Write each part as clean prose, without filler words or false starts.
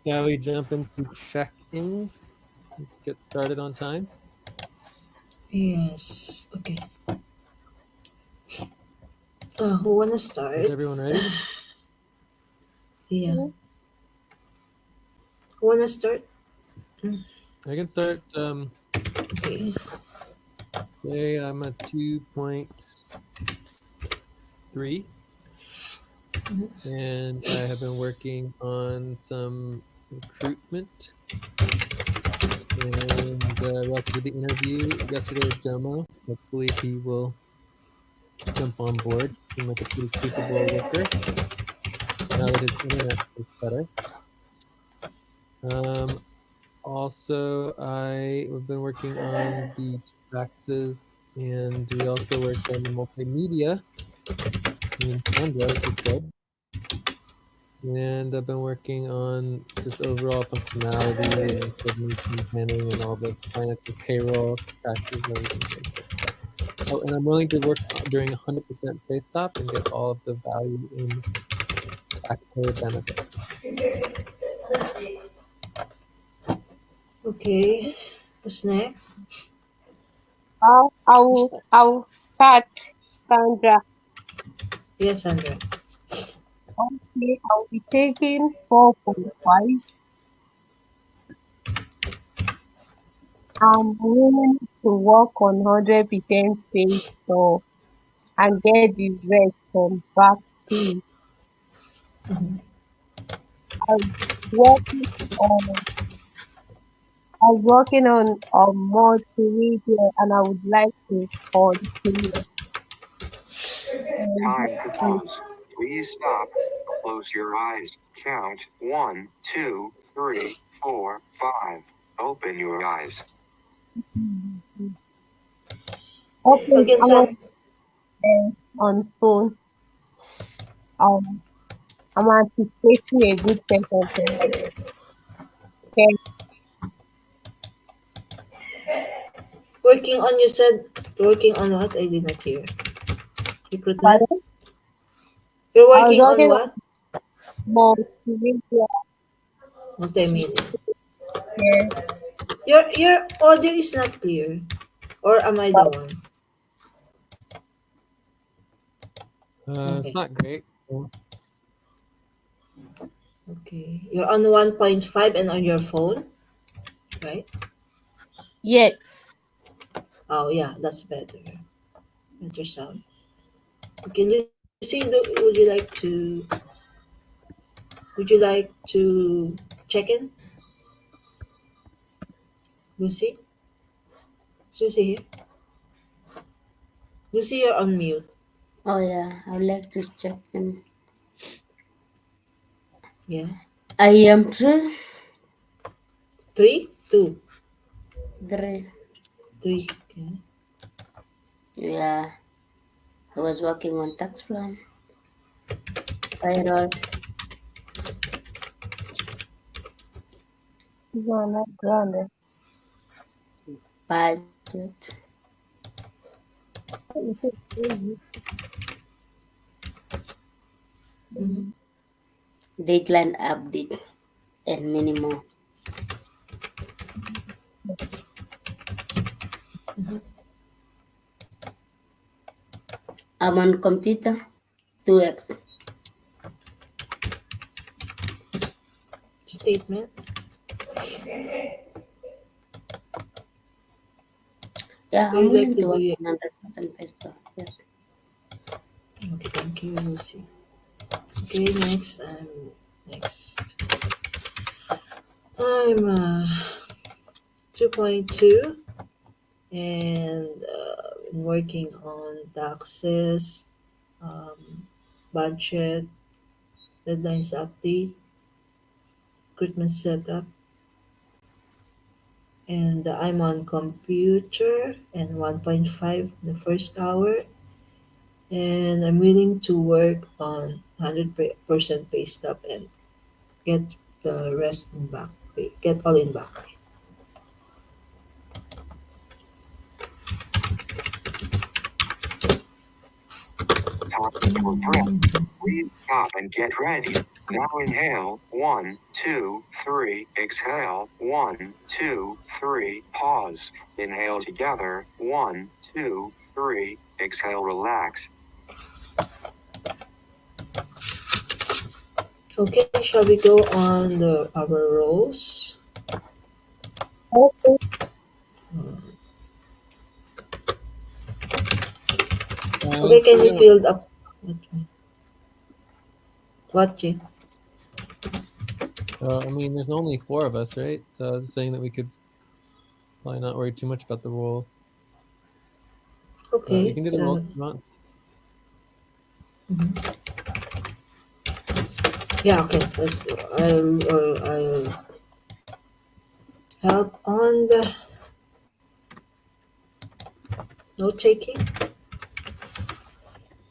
Shall we jump into check-ins? Let's get started on time. Yes. Okay. Who wanna Is start? everyone ready? Yeah. Who wanna start? I can start. Okay. Today I'm at 2.3, and I have been working on some recruitment. And we also did the interview yesterday with Jomo. Hopefully he will jump on board. Seems like a pretty capable worker now that his internet is better. Um, Also, I have been working on the taxes, and we also worked on the multimedia, me and Sandra, which is good. And I've been working on just overall functionality and coordination planning and all the financial payroll, taxes, and everything like that. Oh, and I'm willing to work during 100% pay stop and get all of the value in taxpayer benefit. Okay. What's next? I'll start, Sandra. Yes, Sandra. Okay, I'll be taking 4.5. I'm willing to work on 100% pay stop and get the rest from back pay. I was working on I was working on multimedia and I would like to continue. And Time to pause. Please stop. Close your eyes. Count 1, 2, 3, 4, 5. Open your eyes. okay, Again, I'm on San. on phone. Um, I'm anticipating a good set of okay, Working on, you said, working on what? I did not hear. Recruitment? pardon? You're I was working on working on what? multimedia. Multimedia. Yeah, Your audio is not clear. Or am I the one? It's Okay. not great. Okay. You're on 1.5 and on your phone, right? yes. Oh yeah, that's better. Better sound. Can you see? Would you like to check in, Lucy? Lucy here. Lucy, you're on mute. Oh yeah, I would like to check in. Yeah. I am true. 3, 2, Three. 3. Okay. Yeah, I was working on tax plan, payroll, You are not grounded. budget, You said crazy. Mm-hmm. deadline update, and many more. I'm on computer 2x. Statement. Yeah, Would I'm you like willing to to do work it? 100% pesto. Yes. Okay, thank you, Lucy. Okay, next. Next. I'm 2.2 and working on taxes, um, budget, deadlines update, recruitment setup, and I'm on computer and 1.5 in the first hour, and I'm willing to work on 100% pay stub and get the rest in back pay, get all in back pay. Time for breath. Please stop and get ready. Now inhale. 1, 2, 3. Exhale. 1, 2, 3. Pause. Inhale together. 1, 2, 3. Exhale, relax. Okay, shall we go on our rolls? Okay. Okay, can you Yeah. fill up? What, Jay? I mean, there's only four of us, right? So I was just saying that we could probably not worry too much about the rules. But we Okay, can do the rolls so if you want. mhm. Yeah, okay, let's go. I'll help on the note taking.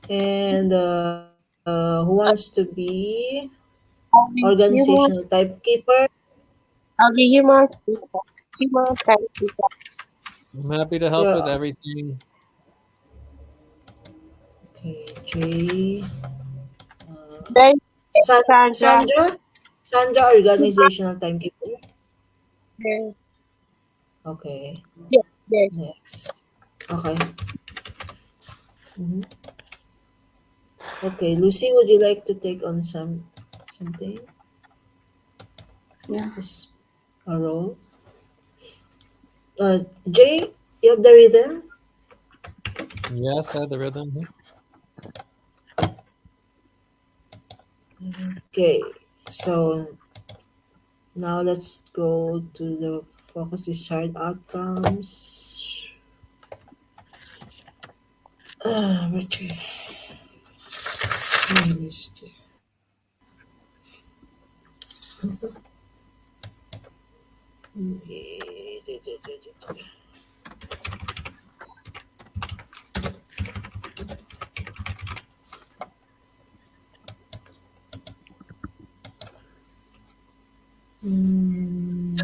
And who wants to be I'll be organizational human. timekeeper? I'll be human speaker. Human time speaker. I'm happy to help with Yeah. everything. Okay, Jay. Uh, Then Sandra. Sandra, organizational timekeeper. Yes. Okay, Yes. Yes. next. Okay. Mhm. Okay, Lucy, would you like to take on something? Yeah. Just a role. Jay, you have the rhythm. Yes, I have the rhythm. Okay, so now let's go to the focus desired outcomes. Richard, list. Mm,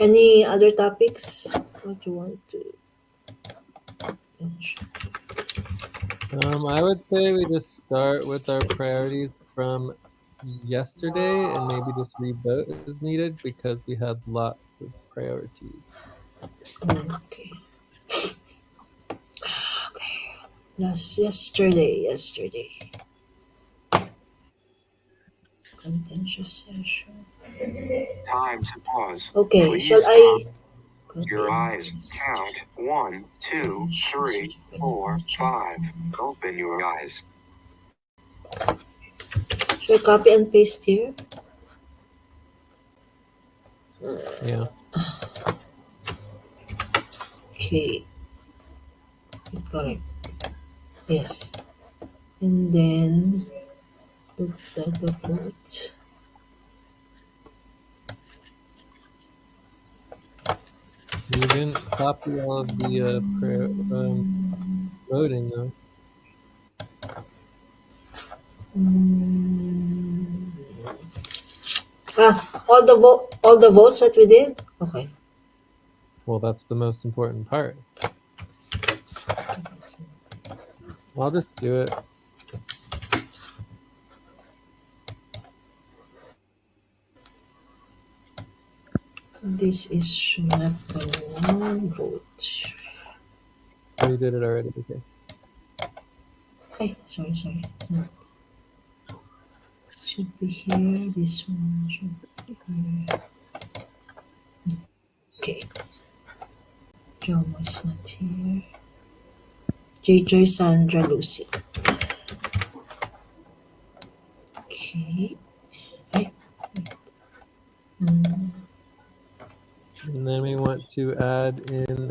any other topics? What you want to mention? I would say we just start with our priorities from yesterday and maybe just revote as needed because we had lots of priorities. Okay. Okay. Yesterday. Contentious session. Time to pause. Okay, shall Please stop. I Close your eyes. Count. 1, 2, 3, 4, 5. Open your eyes. Should I copy and paste here? Yeah. Okay, correct. Yes. And then the vote. You didn't copy all of the voting though. Mm, all the votes that we did? Okay. Well, that's the most important part. I'll just do it. This is not the one vote. Oh, you did it already. Okay. Okay, sorry. No, should be here. This one should be here. Okay, John was not here. Joy, Sandra, Lucy. Okay. Ay, mm, And then we want to add in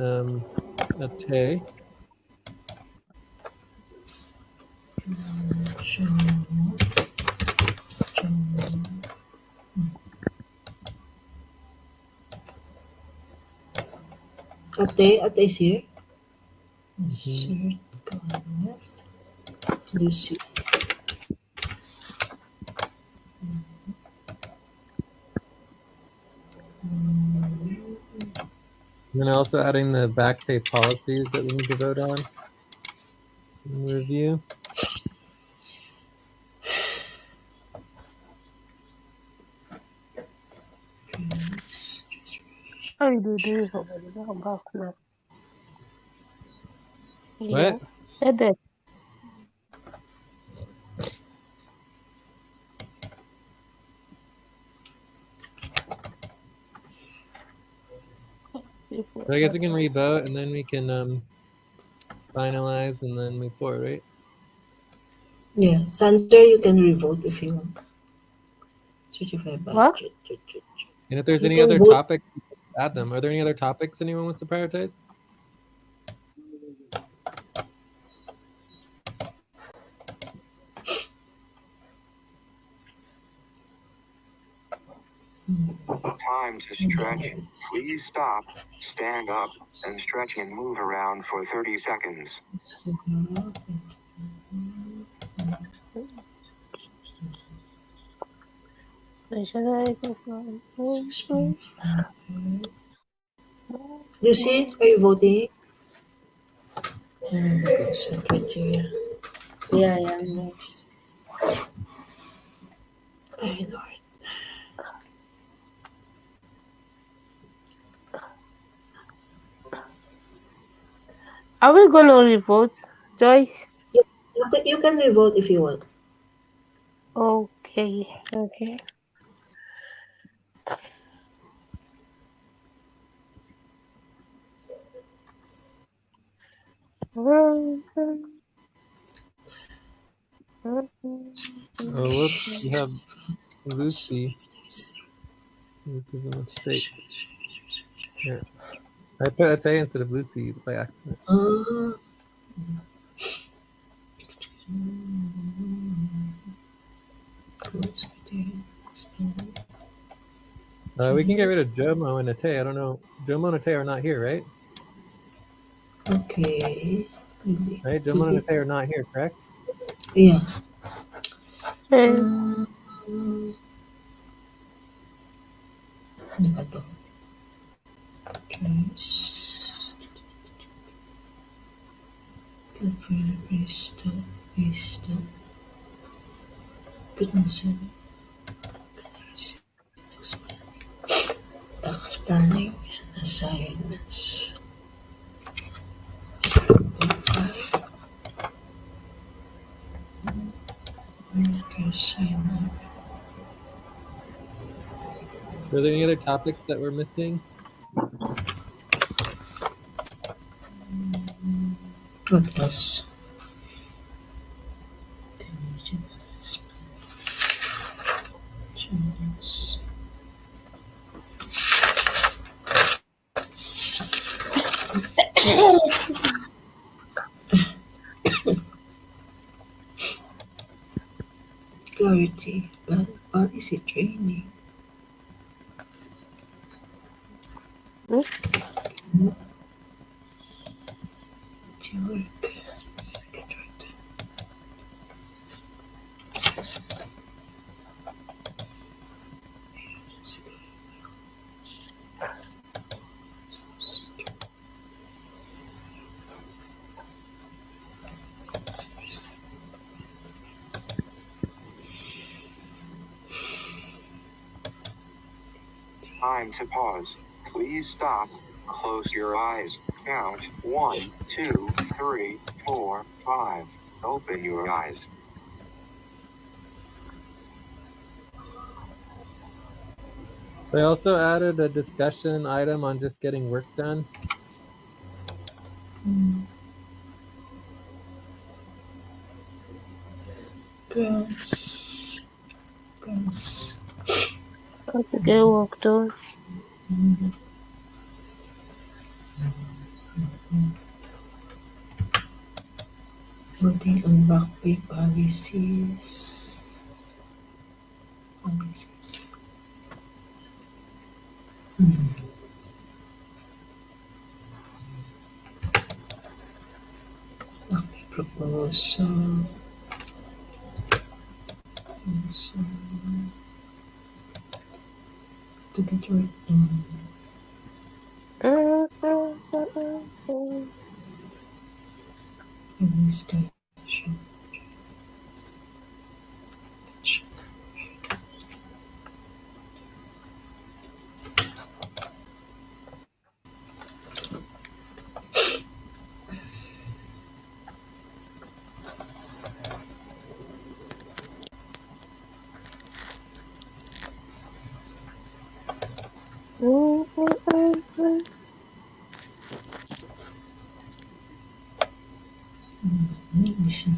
a Tay. John, John. Ate is here. Mhm. Insert, gone left. Lucy. And then also adding the back pay policies that we need to vote on and review. I do this already. I'm back now. Yeah. What? Edit. So I guess we can re-vote and then we can finalize and then move forward, right? Yeah, Sander, you can revote if you want. Certify What? budget. And if there's You any can other vote. topics, add them. Are there any other topics anyone wants to prioritize? Time to stretch. Please stop, stand up, and stretch and move around for 30 seconds. You see? Are you voting? Consent criteria. Yeah, yeah. Next. I know it. Are we gonna revote, Joyce? You can revote if you want. Okay. Okay. Oh, whoops. We have Lucy. This is a mistake. Here. I put Ate instead of Lucy by accident. Uh, We can get rid of Jomo and Ate. I don't know. Jomo and Ate are not here, right? okay. Right? Jomo and Ate are not here, correct? Yeah. Okay. Ano ba to? Trace. Paste. Pinsan. Tax planning and assignments. Assignment. Are there any other topics that we're missing? What else? Assignments. Clarity. Policy training. Teamwork. Time to pause. Please stop, close your eyes, count 1, 2, 3, 4, 5. Open your eyes. They also added a discussion item on just getting work done. Grants. How to get work done. Voting on back pay policies. Back pay proposal. To get work done. Station. Mission.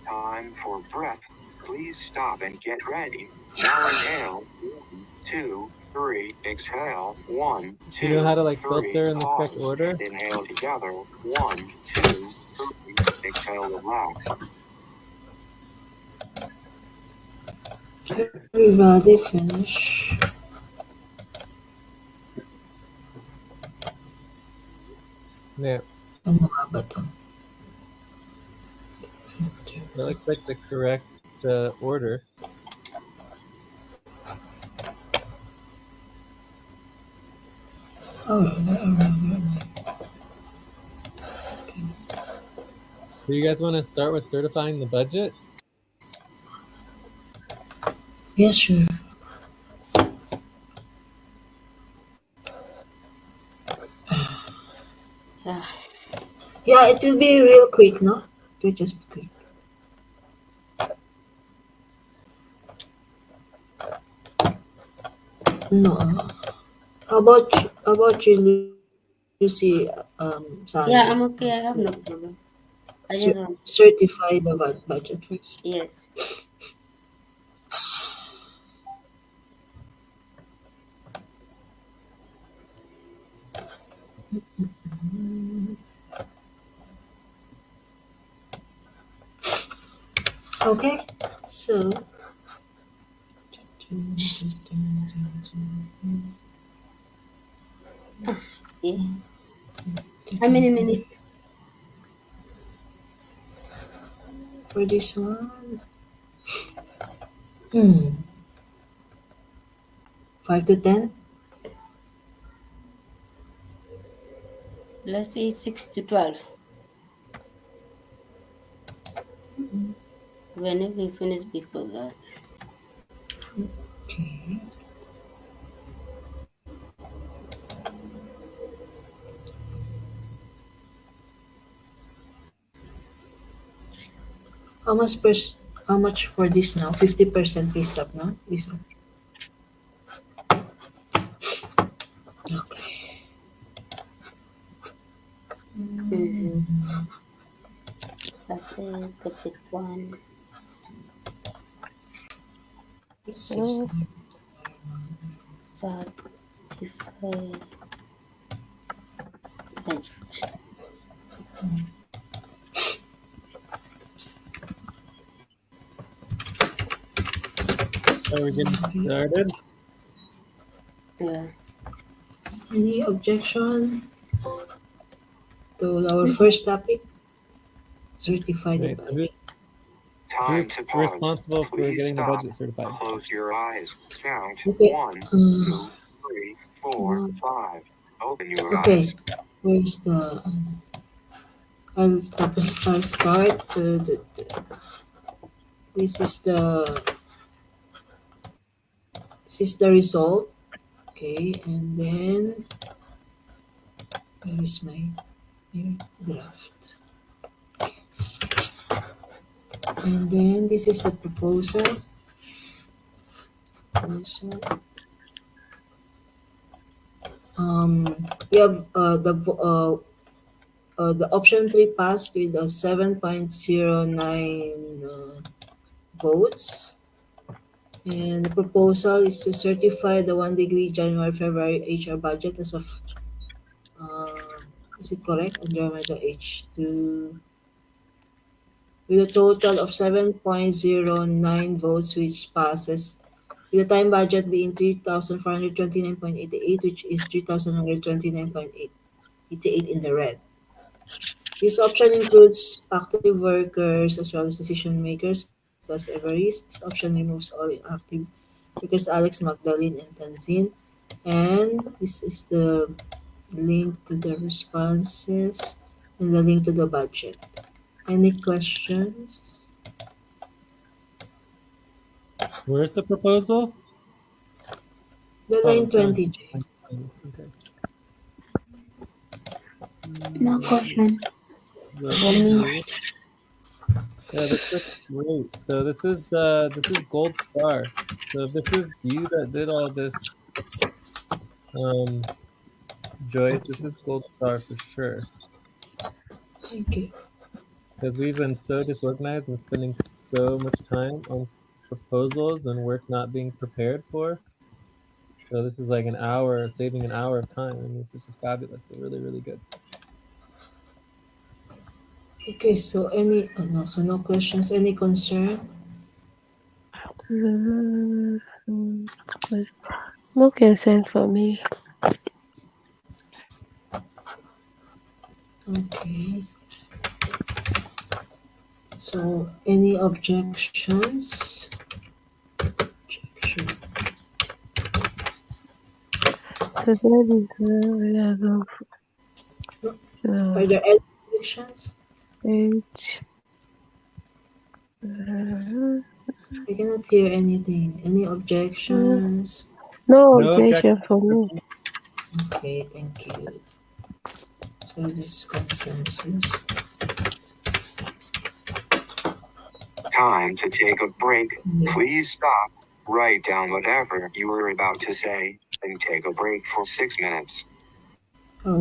Time for breath. Please stop and get ready. Now inhale. 1, 2, 3. Exhale. 1, You know 2, how to like 3. filter in the correct Pause. order? Inhale together. 1, 2, 3. Exhale, relax. Everybody finish. Yeah, Ano nga ba to? that looks like the correct order. Do you guys want to start with certifying the budget? Yes, sure. Yeah. Yeah, it will be real quick, no? It will just be quick. No. How about you, Lucy, Yeah, Sally, I'm okay. I have to no problem. I just want. certify the budget first? Yes. Okay, so Yeah. How many minutes? for this one, hmm, 5 to 10. Let's say 6 to 12. Whenever we finish before that. Okay. How much how much for this now? 50% pay stop, no? This one. Okay. Mm-hmm. That's it. The big one. This is Certified budget. Are we getting started? Yeah. any objection to our first topic? Certify the Right. So budget. Time who's to pause. responsible for Please getting the stop. budget certified? Close your eyes. Count. Okay. 1, 2, 3, four, Uh, five. Open your okay, eyes. where's the? I'll start. This is the result. Okay, and then where is my draft? And then this is the proposal. Proposal. We have the option three passed with a 7.09 votes. And the proposal is to certify the 1 degree January February HR budget as of is it correct? Andromeda H2 with a total of 7.09 votes, which passes, with the time budget being 3,429.88, which is 3,129.88 in the red. This option includes active workers as well as decision makers plus Everest. This option removes all inactive workers Alex, Magdalene, and Tanzin. And this is the link to the responses and the link to the budget. Any questions? Where's the proposal? The Oh, line it's down 20J. here. Okay. No Mm, question let's for me. see. Yeah, this looks great. So this is Gold Star. So if this is you that did all this, um, Joyce, this is Gold Star for sure. Thank you. Because we've been so disorganized and spending so much time on proposals and work not being prepared for. So this is like an hour, saving an hour of time, and this is just fabulous. So really, really good. Okay, so no questions. Any concern? No concern for me. Okay. So any objections? Objection. So that is as of No. uh, Are there any objections? age. Uh, I cannot hear anything. Any objections? no No objection objection for for me. me. Okay, thank you. So this consensus. Time to take a break. Yeah. Please stop. Write down whatever you were about to say and take a break for 6 minutes.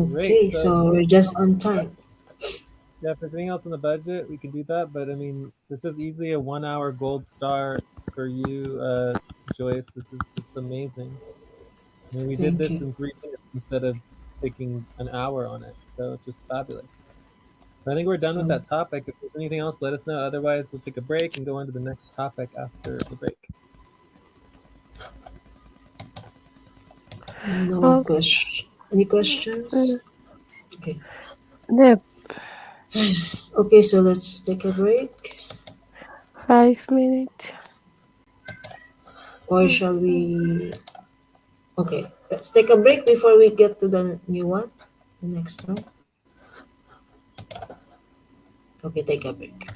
Great. Okay, So if so there's we're anything just else on on the time. yeah, if there's anything else on the budget, we can do that. But I mean, this is easily a 1 hour Gold Star for you, Joyce. This is just amazing. I mean, we did Thank this you. in 3 minutes instead of taking an hour on it. So it's just fabulous. I think we're done with Oh, that topic. If there's anything else, let us know. Otherwise, we'll take a break and go on to the next topic after the break. no Oh, question. Any questions? Okay. the Okay, so let's take a break. 5 minutes. Or shall we? Okay, let's take a break before we get to the new one, the next one. Okay, take a break.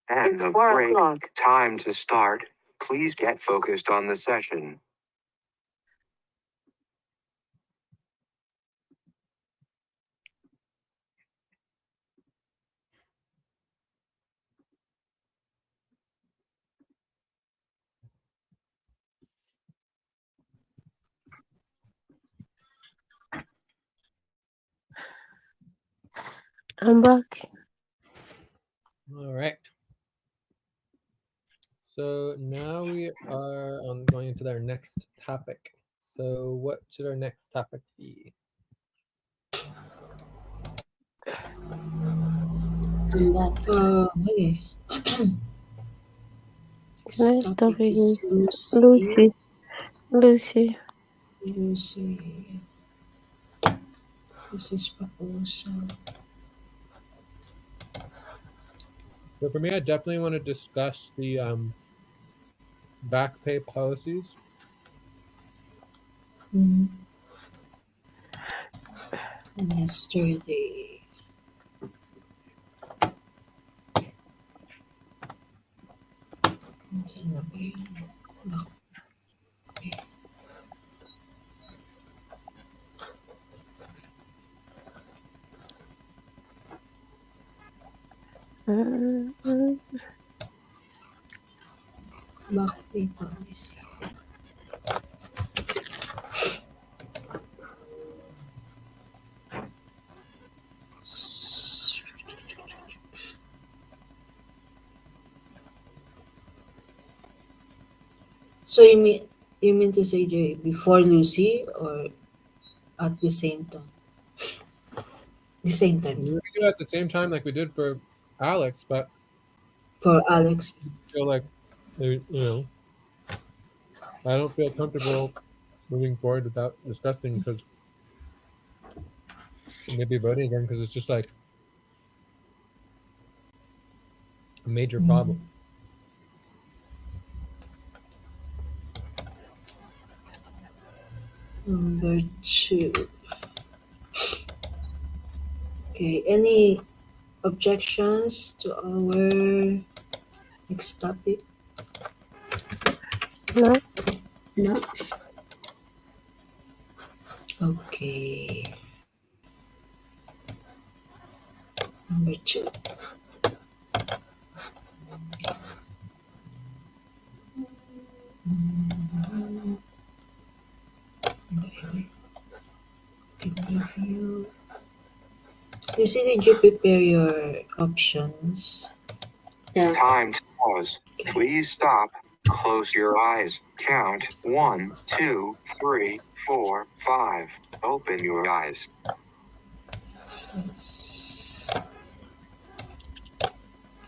End It's of 4 break. o'clock. Time to start. Please get focused on the session. I'm back. All right. So now we are going into our next topic. So what should our next topic be? I'm back. Hey. The This next topic topic is is Lucy. Lucy. Lucy's proposal. So for me, I definitely want to discuss the back pay policies. Mm-hmm. Yesterday. Saan na ba yun? Okay. Mm, Back pay policy. So you mean to say, Jay, before Lucy or at the same time? The same time We do it at the same time like we did for Alex, but for Alex. I feel like I don't feel comfortable moving forward without discussing because maybe voting again because it's just like a major Mm. problem. Number 2. Okay. Any objections to our next topic? no, No. Okay. Number 2. Review. Lucy, did you prepare your options? Yeah. Time to pause. Please stop. Close your eyes. Count 1, 2, 3, 4, 5. Open your eyes. Yes.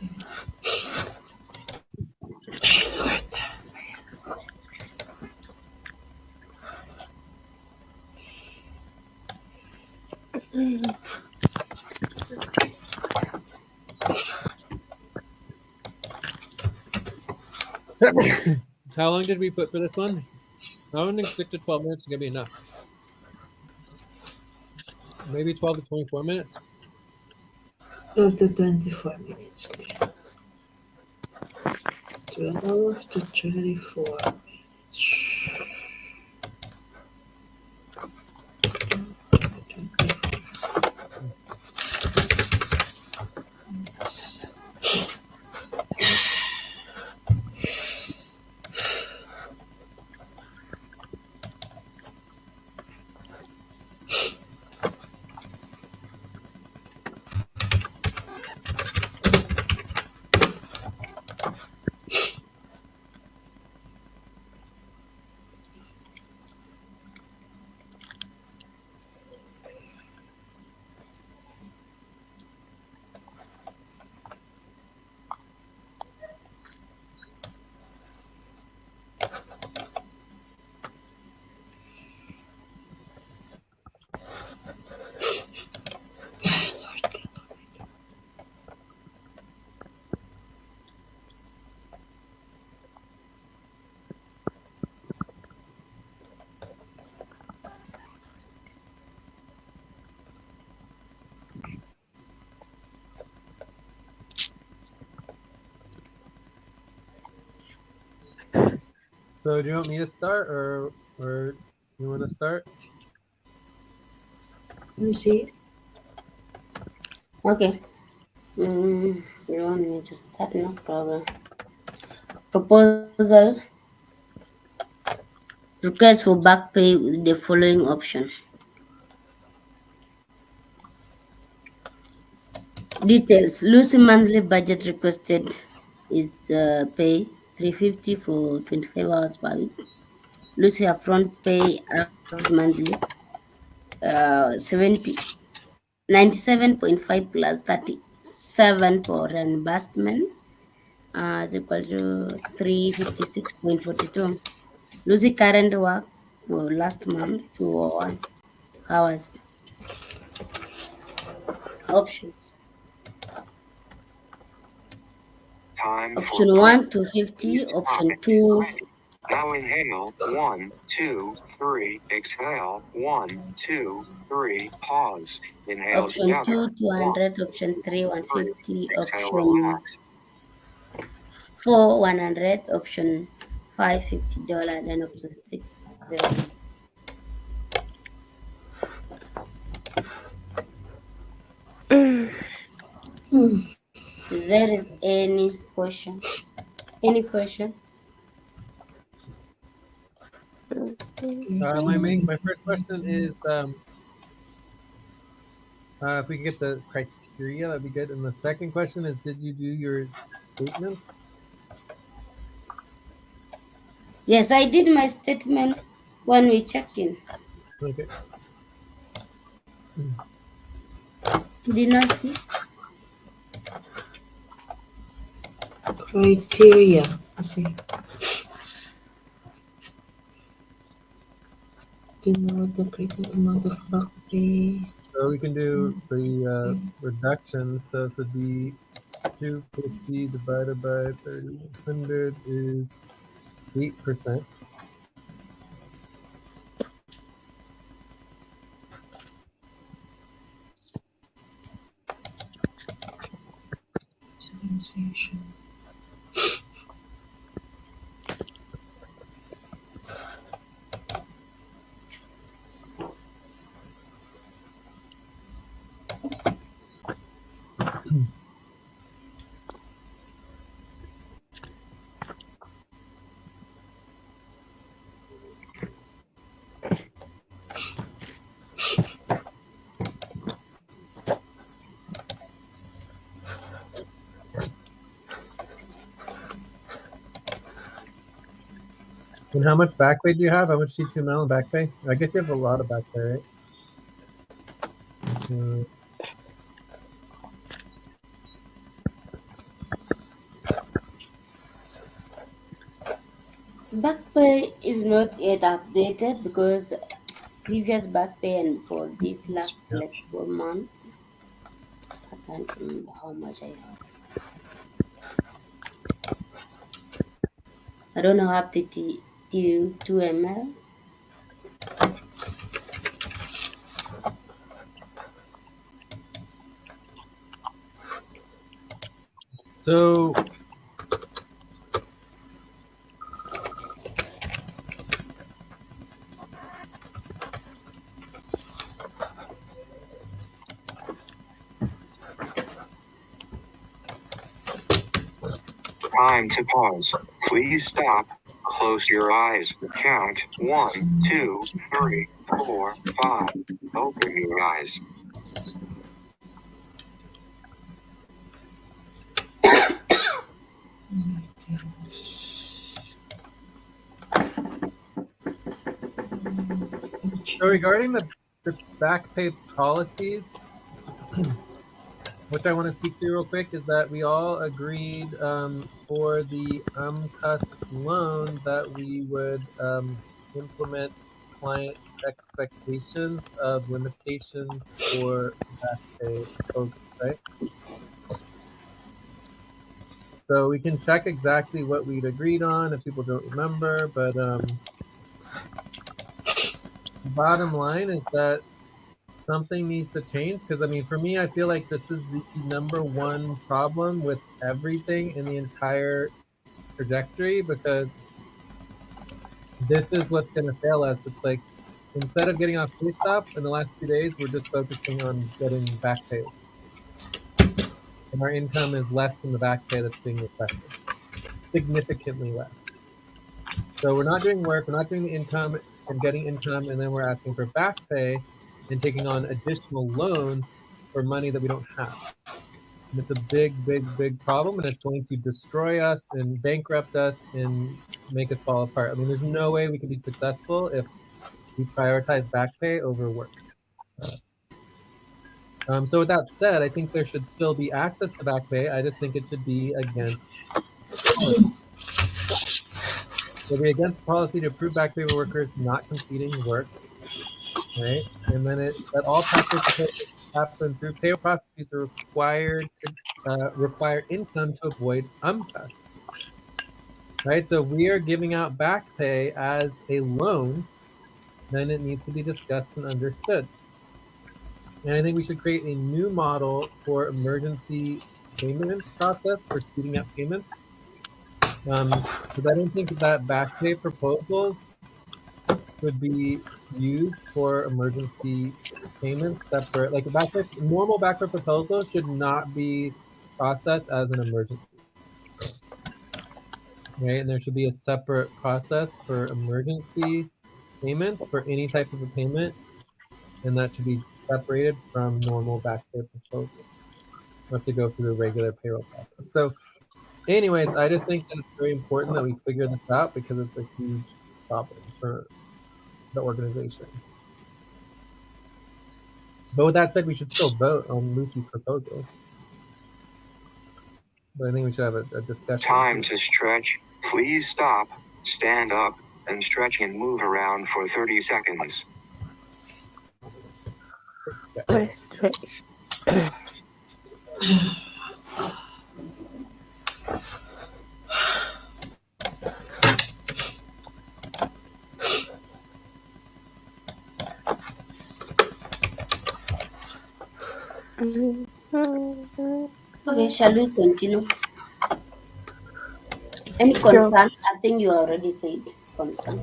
Yes. Lord. How long did we put for this one? I don't think 6 to 12 minutes is gonna be enough. Maybe 12 to 24 minutes. 12 to 24 minutes. Okay. 12 to 24 minutes. 24 minutes. So do you want me to start or you want to start? Let me see. Okay. You don't need to start, no problem. Proposal request for back pay with the following option. Details. Lucy monthly budget requested is pay 350 for 25 hours per week. Lucy upfront pay average monthly 70 97.5 plus 37 for reimbursement is equal to 356.42. Lucy current work for last month 201 hours. Options. Time for Option pause. 1 250, Please stop option and get 2 ready. Now inhale. 1, 2, 3. Exhale. 1, 2, 3. Pause. Inhale option together. 2 1, 200, option 3 3. 150, Exhale. option Relax. 4 100, option 5 $50, and option 6 0. If there is any question, any question? My first question is if we could get the criteria, that'd be good. And the second question is, did you do your statement? Yes, I did my statement when we checked in. Okay. Did not see? Criteria. Let's see. Denote the critical amount of back pay. So we can do the reduction. So this would be 250 divided by 3,100 is 8%. Sensation. And how much back pay do you have? How much T2ML in back pay? I guess you have a lot of back pay, right? Back pay is not yet updated because previous back pay and for this last Yeah. like 4 months, I can't remember how much I have. I don't know up to T2ML. So Time to pause. Please stop. Close your eyes. Count 1, 2, 3, 4, 5. Open your eyes. So regarding the back pay policies, which I want to speak to real quick, is that we all agreed for the UMCUS loan that we would implement client expectations of limitations for back pay proposals, right? So we can check exactly what we'd agreed on if people don't remember, but the bottom line is that something needs to change because I mean, for me, I feel like this is the number one problem with everything in the entire trajectory because this is what's going to fail us. It's like instead of getting off pay stop in the last 2 days, we're just focusing on getting back pay. And our income is less than the back pay that's being requested, significantly less. So we're not doing work, we're not doing the income and getting income, and then we're asking for back pay and taking on additional loans for money that we don't have. And it's a big, big, big problem, and it's going to destroy us and bankrupt us and make us fall apart. I mean, there's no way we can be successful if we prioritize back pay over work. So with that said, I think there should still be access to back pay. I just think it should be against policy. It'll be against policy to approve back pay for workers not completing work, right? And then that all taxpayer proposals happen through payroll processes are required to require income to avoid UMCUS, right? So we are giving out back pay as a loan, then it needs to be discussed and understood. And I think we should create a new model for emergency payment process for speeding up payments. Because I don't think that back pay proposals would be used for emergency payments separate. Like normal back pay proposal should not be processed as an emergency. Right? And there should be a separate process for emergency payments for any type of a payment, and that should be separated from normal back pay proposals. Not to go through the regular payroll process. So anyways, I just think that it's very important that we figure this out because it's a huge problem for the organization. But with that said, we should still vote on Lucy's proposal. But I think we should have a discussion. Time to stretch. Please stop, stand up, and stretch and move around for 30 seconds. Stretch. Okay, shall we continue? Any concern? I think you already said concern.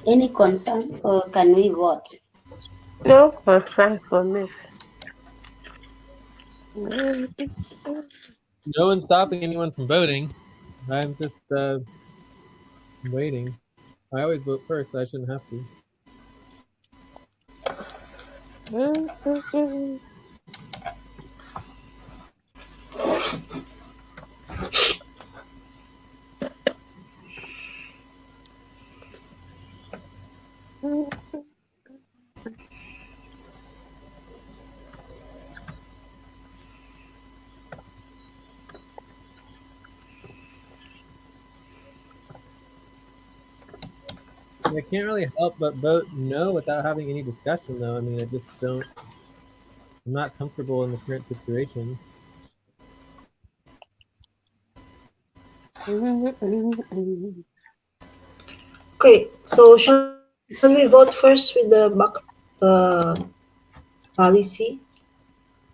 Any concern, or can we vote? No concern for me. No one's stopping anyone from voting. I'm just waiting. I always vote first, so I shouldn't have to. I can't really help but vote no without having any discussion, though. I mean, I just don't. I'm not comfortable in the current situation. Okay, so shall we vote first with the back policy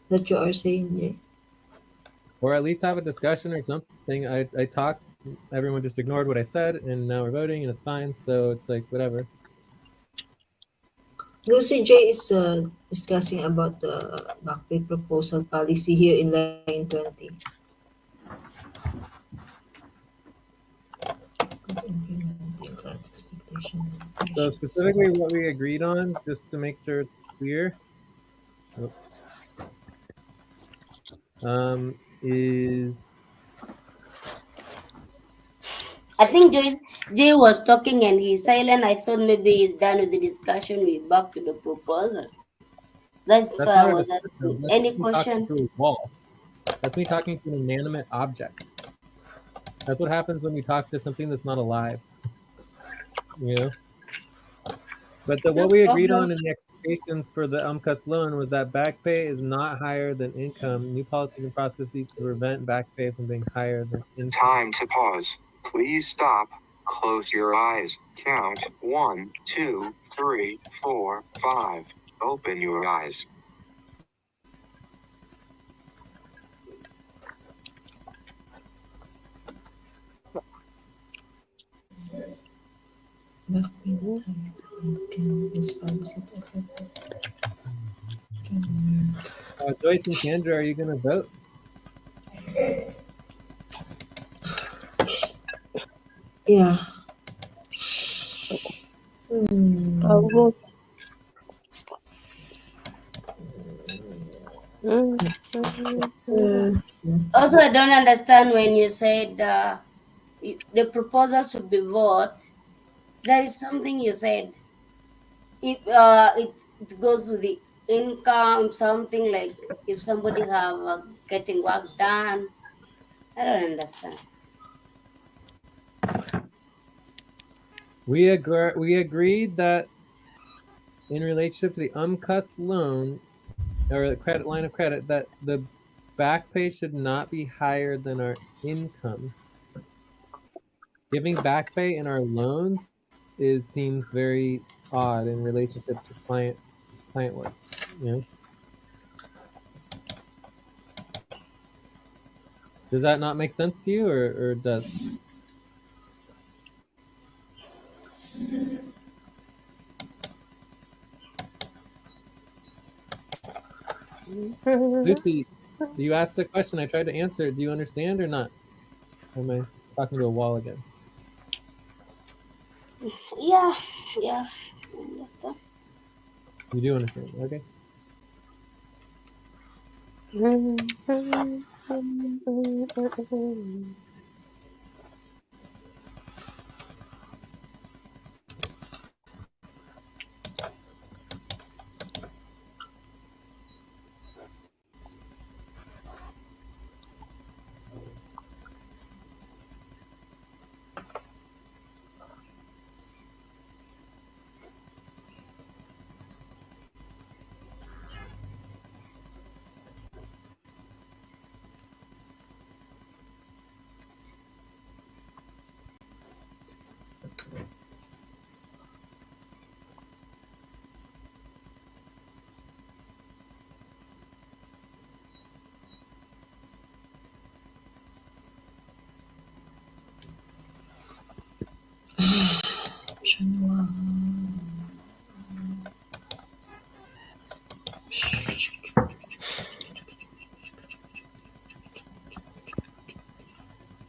that you are saying, Jay? Or at least have a discussion or something. I talked, everyone just ignored what I said, and now we're voting, and it's fine. So it's like, whatever. Lucy J is discussing about the back pay proposal policy here in line 20. So specifically what we agreed on, just to make sure it's clear, is I think Jay was talking and he's silent. I thought maybe he's done with the discussion. We're back to the proposal. That's why I not a was discussion. asking. That's Any me talking question? to a wall. That's me talking to an inanimate object. That's what happens when you talk to something that's not alive. You know? But what we agreed on in the expectations for the UMCUS loan was that back pay is not higher than income. New policies and processes to prevent back pay from being higher than income. Time to pause. Please stop, Close your eyes. Count 1, 2, 3, 4, 5. Open your eyes. Joyce and Sandra, are you going to vote? Yeah. I'll vote. Mm, Also, I don't understand when you said the proposal should be vote. There is something you said. If it goes to the income, something like if somebody have getting work done. I don't understand. We agreed that in relationship to the UMCUS loan or the credit line of credit, that the back pay should not be higher than our income. Giving back pay in our loans seems very odd in relationship to client work. You know? Does that not make sense to you, or does? Lucy, you asked a question. I tried to answer it. Do you understand or not? Or am I talking to a wall again? Yeah, yeah, I understand. You do understand, okay? Option 1.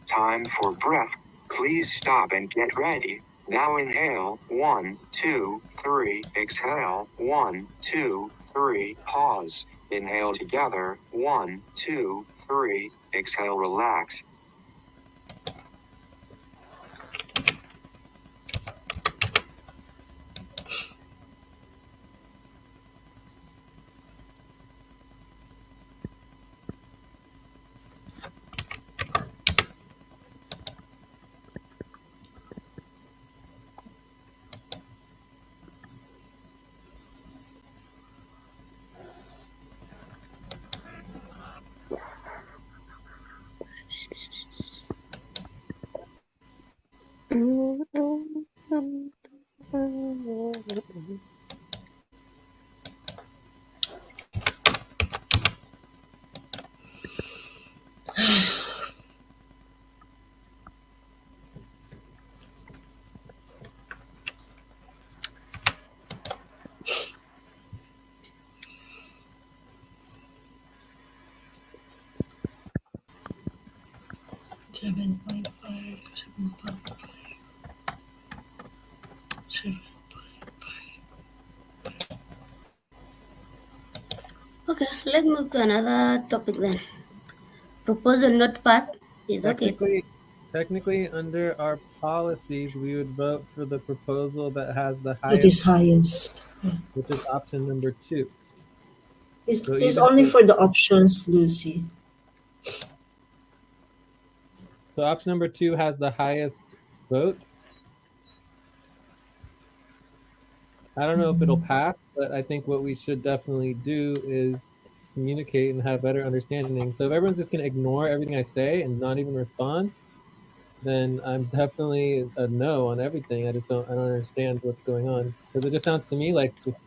Time for breath. Please stop and get ready. Now inhale. 1, 2, 3. Exhale. 1, 2, 3. Pause. Inhale together. 1, 2, 3. Exhale, relax. mm. 7.5, 7.5. Okay, let's move to another topic then. Proposal not passed is okay. Technically, under our policies, we would vote for the proposal that has the That highest, is highest. which is option number 2. So It's even only if for the options, Lucy. so option number 2 has the highest vote. I don't know if it'll pass, but I think what we should definitely do is communicate and have better understanding. So if everyone's just going to ignore everything I say and not even respond, then I'm definitely a no on everything. I don't understand what's going on, because it just sounds to me like just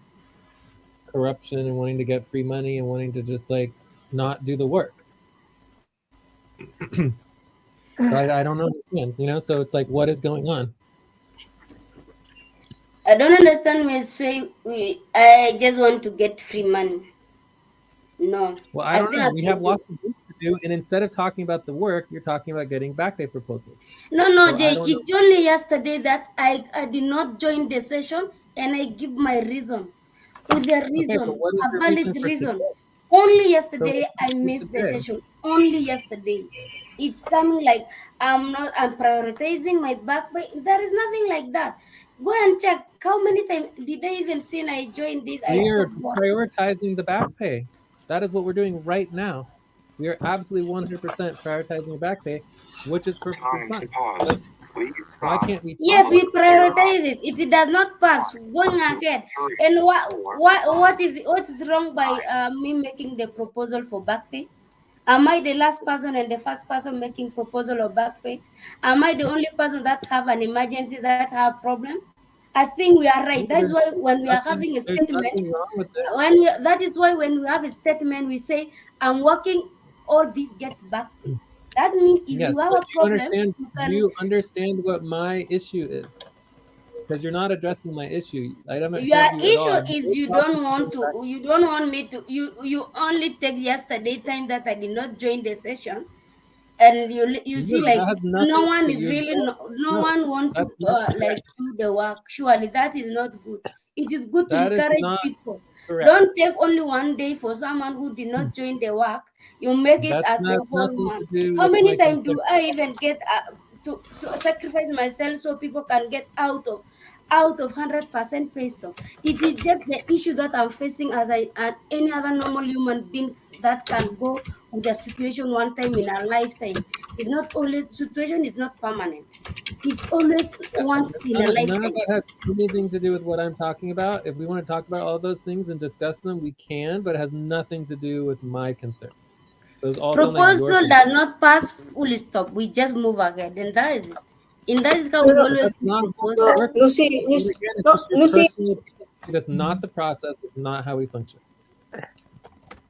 corruption and wanting to get free money and wanting to just like not do the work. So I don't understand, so it's like, what is going on? I don't understand when you say I just want to get free money. No, Well, I I don't think know. I We have can do. lots of work to do, and instead of talking about the work, you're talking about getting back pay proposals. No, So I Jay. don't know. It's only yesterday that I did not join the session, and I give my reason with a Okay, but reason, what is a your valid reason for today? reason. Only So yesterday what's I your missed reason the today? session. Only yesterday. It's coming like I'm prioritizing my back pay. There is nothing like that. Go and check how many times did I even see I joined this, I We are stopped work. prioritizing the back pay. That is what we're doing right now. We are absolutely 100% prioritizing the back pay, which is perfectly Time to fine. pause. But Please why stop. can't we talk Yes, about we One, it? zero, prioritize it. If it does not pass, one, going two, ahead. three, And four, what five, is wrong by six. me making the proposal for back pay? Am I the last person and the first person making proposal of back pay? Am I the only person that have an emergency, that have problem? I think we are No, right. That's why when we are having a there's statement, nothing wrong with it. that is why when we have a statement, we say, I'm working, all this get back pay. That means if you Yes, have but a problem, you do can. you understand what my issue is? Because you're not addressing my issue. I haven't Your heard you at all. issue I have is no problem getting back. you don't want me to, you only take yesterday time that I did not join the session, and you No, see like that has no nothing to one do. is You really, don't. no No, one want to that's not like correct. do the work. Surely that is not good. It is good to That is encourage not people. Don't correct. take only one day for someone who did not join the work. You make it That's as not the whole nothing to month. do How with many my times concern. do I even get to sacrifice myself so people can get out of 100% pay stop? It is just the issue that I'm facing as any other normal human being that can go with a situation one time in a lifetime. It's not always, situation is not permanent. It's always Yeah, once in a none of lifetime. that has anything to do with what I'm talking about. If we want to talk about all those things and discuss them, we can, but it has nothing to do with my concerns. Those all sound like your Proposal concerns. does not pass, full stop. We just move ahead, and that is it. And that is how No, we no, But always that's do not how it no, proposal. works. Lucy, And Lucy, again, it's no, just your Lucy, personal opinion. That's not the process. It's not how we function.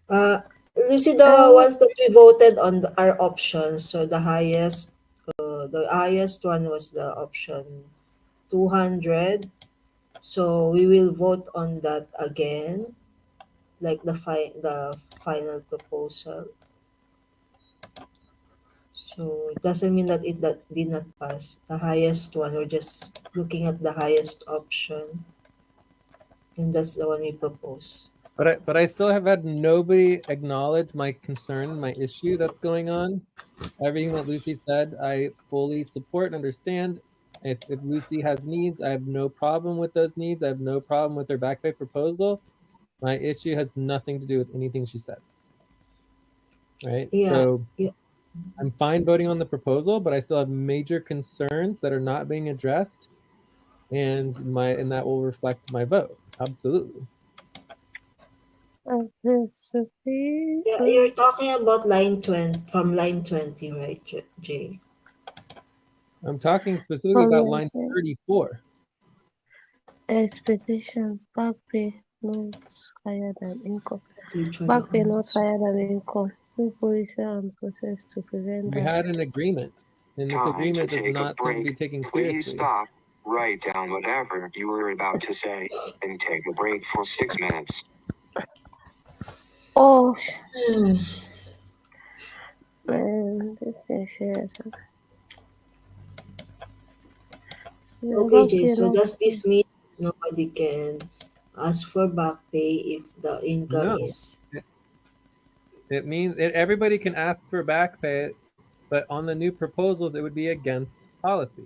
uh, Lucy, the Um, ones that we voted on our options. So the highest one was the option 200. So we will vote on that again, like the final proposal. So it doesn't mean that that did not pass. The highest one, we're just looking at the highest option, and that's the one we propose. But I still have had nobody acknowledge my concern, my issue that's going on. Everything that Lucy said, I fully support and understand. If Lucy has needs, I have no problem with those needs. I have no problem with her back pay proposal. My issue has nothing to do with anything she said. Right? Yeah, So yeah, I'm fine voting on the proposal, but I still have major concerns that are not being addressed, and that will reflect my vote. Absolutely. yeah. You're talking about line 20, from line 20, right, Jay? I'm talking specifically about line Oriented 34. expectation, back pay not higher than income. Which one Back pay on not this? higher than income. New policy and process to prevent We that. had an agreement, and this Time to agreement does take a not seem to be break. taken Please seriously. stop. Write down whatever you were about to say and take a break for 6 minutes. Oh, Hmm. man, this thing serious. Okay, Back Jay. pay So not. does this mean nobody can ask for back pay if the income No, is? it, it means everybody can ask for back pay, but on the new proposals, it would be against policy.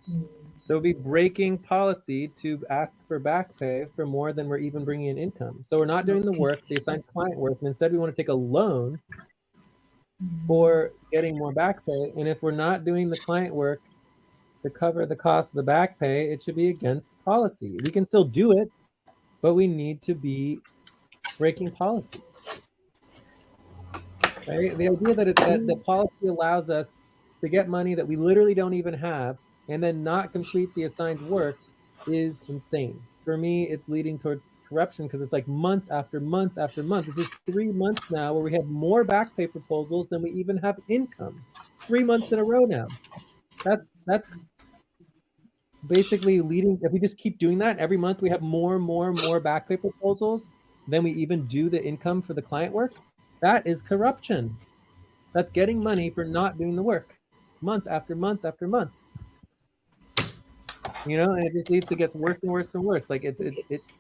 Hmm. So it would be breaking policy to ask for back pay for more than we're even bringing in income. So we're not doing the Okay. work, the assigned client work, and instead we want to take a loan for getting more back pay. And if we're not doing the client work to cover the cost of the back pay, it should be against policy. We can still do it, but we need to be breaking policy. Right? The idea that that the policy allows us to get money that we literally don't even have and then not complete the assigned work is insane. For me, it's leading towards corruption because it's like month after month after month. This is 3 months now where we have more back pay proposals than we even have income. 3 months in a row now. That's basically leading. If we just keep doing that every month, we have more back pay proposals than we even do the income for the client work. That is corruption. That's getting money for not doing the work, month after month after month. And it just leads to gets worse and worse and worse. Like it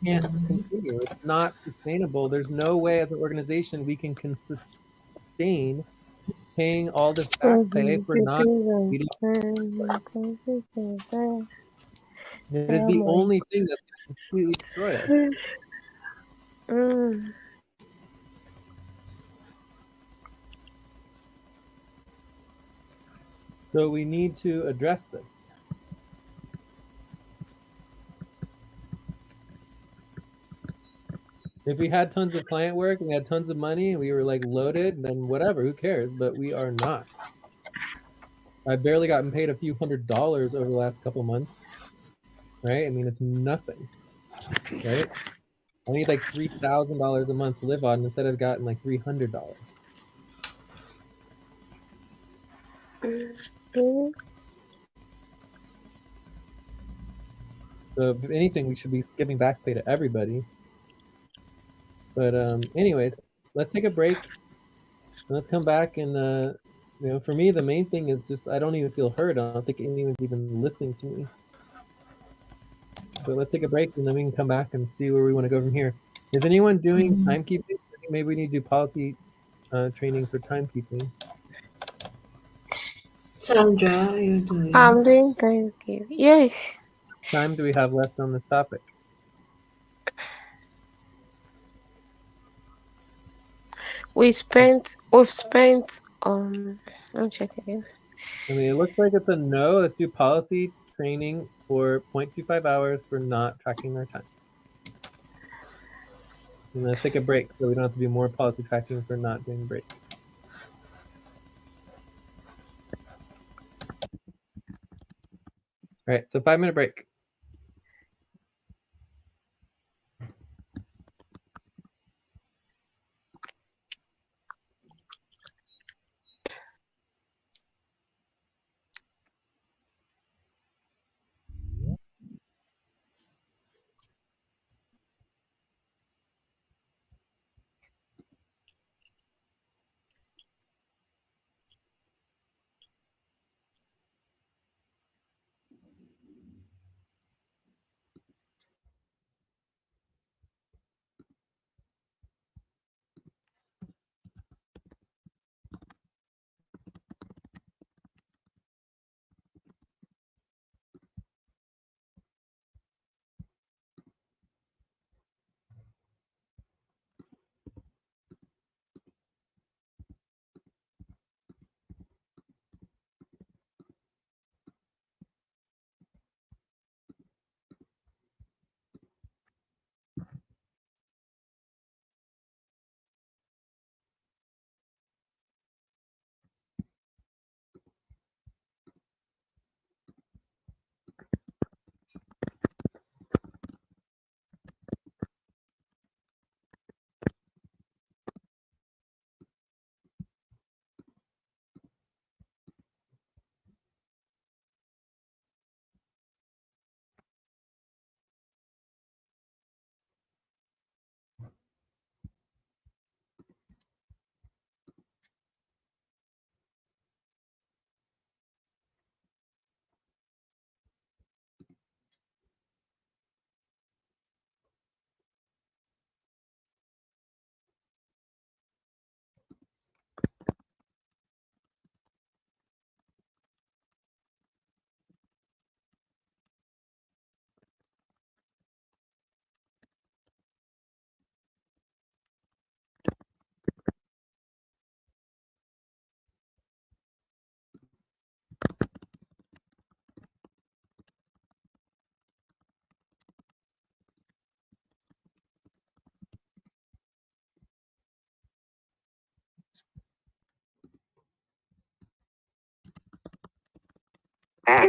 can't continue. It's not sustainable. There's no way as an organization we can sustain paying all this back pay for not completing it is the only thing that's going to completely destroy us. So we need to address this. If we had tons of client work and we had tons of money and we were like loaded, then whatever, who cares? But we are not. I've barely gotten paid a few $100s over the last couple months. Right? I mean, it's nothing. Right? I need like $3,000 a month to live on instead of gotten like $300. So if anything, we should be giving back pay to everybody. But anyways, let's take a break. Let's come back and for me, the main thing is just I don't even feel heard. I don't think anyone's even listening to me. But let's take a break and then we can come back and see where we want to go from here. Is anyone doing timekeeping? I think maybe we need to do policy training for timekeeping. Sandra, you're doing. I'm doing timekeeping. Yes. Time do we have left on this topic? We've spent let me check again. I mean, it looks like it's a no. Let's do policy training for 0.25 hours for not tracking our time. And let's take a break so we don't have to do more policy tracking for not doing break. All right, so 5-minute break.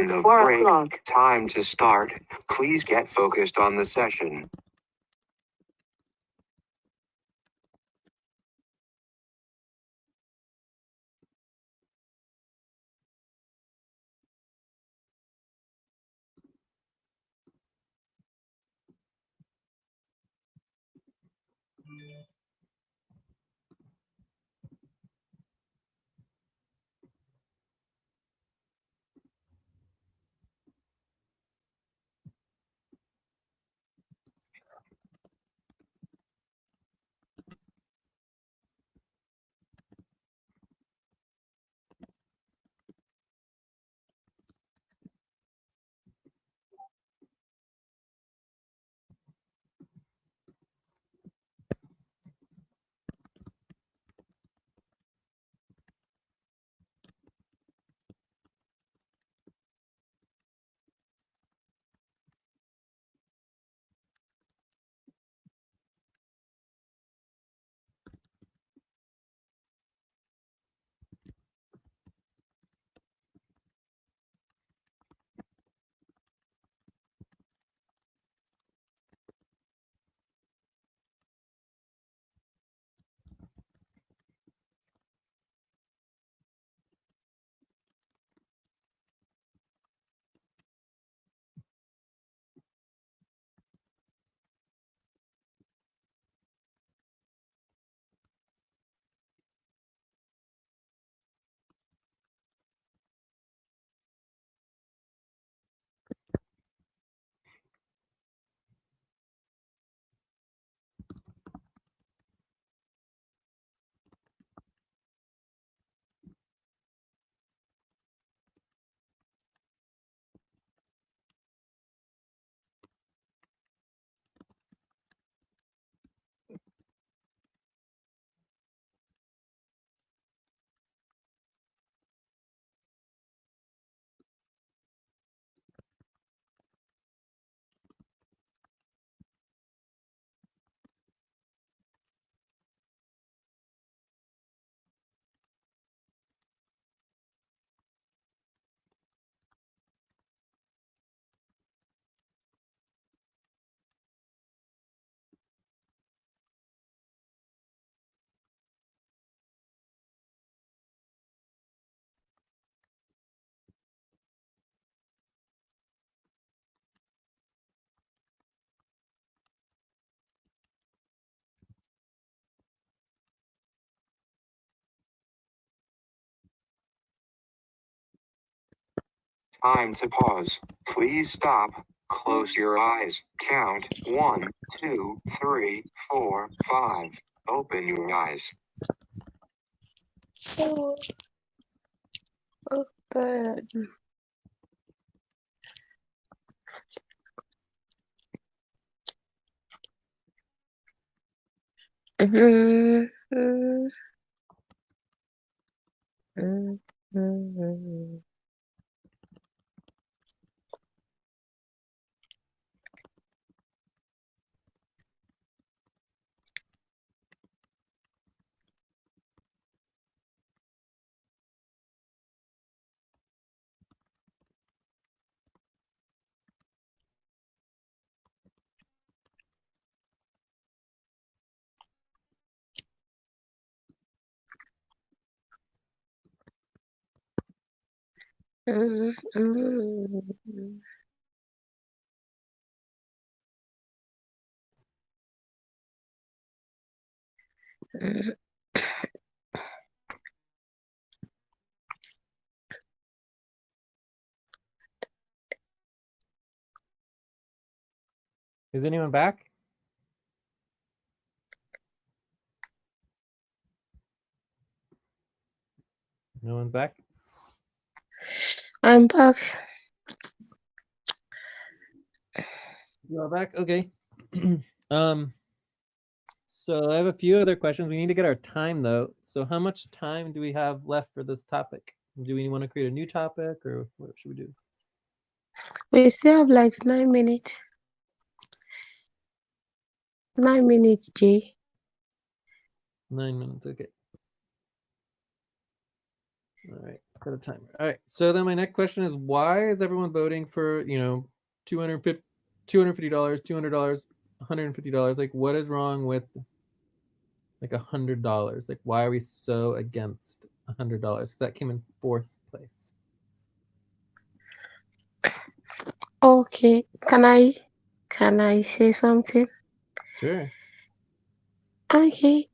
It's 4 o'clock. Time to start. Please get focused on the session. Time to pause. Please stop. Close your eyes. Count 1, 2, 3, 4, 5. Open your eyes. Oh, open. Mm, mm, mm, mm, mm, mm, mm. Is anyone back? No one's back? I'm back. You're all back? Okay. um, so I have a few other questions. We need to get our time though. So how much time do we have left for this topic? Do we want to create a new topic or what should we do? We still have like 9 minutes. 9 minutes, Jay. 9 minutes, okay. All right, got a timer. All right, so then my next question is, why is everyone voting for $250, $200, $150? Like, what is wrong with like $100? Like, why are we so against $100? Because that came in fourth place. Okay, can I say something? Sure. Okay.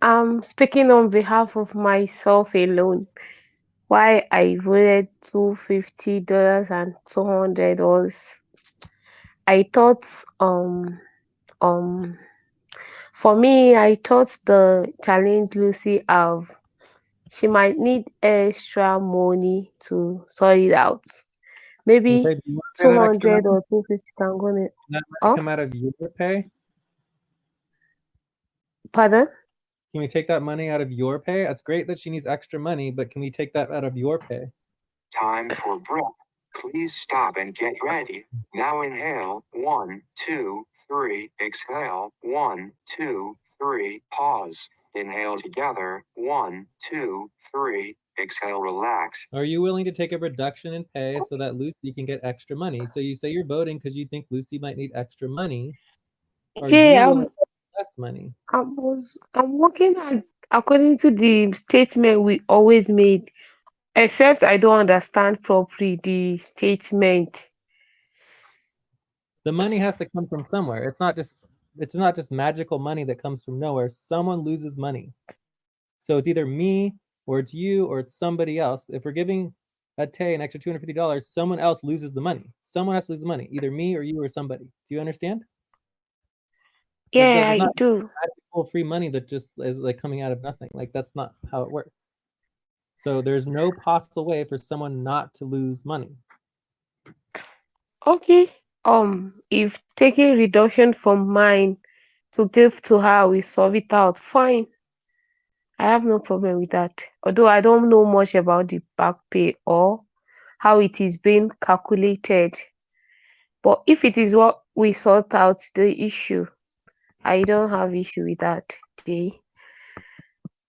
I'm speaking on behalf of myself alone. Why I voted $250 and $200. I thought um for me, I thought the challenge Lucy have, she might need extra money to sort it out. Okay, Maybe do you want to pay two that extra hundred money? or 250 can go in. Can that money Oh, come out of your pay? pardon? Can we take that money out of your pay? That's great that she needs extra money, but can we take that out of your pay? Time for breath. Please stop and get ready. Now inhale. 1, 2, 3. Exhale. 1, 2, 3. Pause. Inhale together. 1, 2, 3. Exhale, relax. Are you willing to take a reduction in pay so that Lucy can get extra money? So you say you're voting because you think Lucy might need extra money. Are you Yeah, willing to get less money? I'm working according to the statement we always made. Except I don't understand properly the statement. The money has to come from somewhere. It's not just magical money that comes from nowhere. Someone loses money. So it's either me or it's you or it's somebody else. If we're giving Tay an extra $250, someone else loses the money. Someone has to lose the money, either me or you or somebody. Do you understand? Yeah, There's I not do. magical free money that just is like coming out of nothing. Like that's not how it works. So there's no possible way for someone not to lose money. Okay. If taking reduction from mine to give to her, we solve it out. Fine. I have no problem with that. Although I don't know much about the back pay or how it is being calculated. But if it is what we sort out the issue, I don't have issue with that. Jay.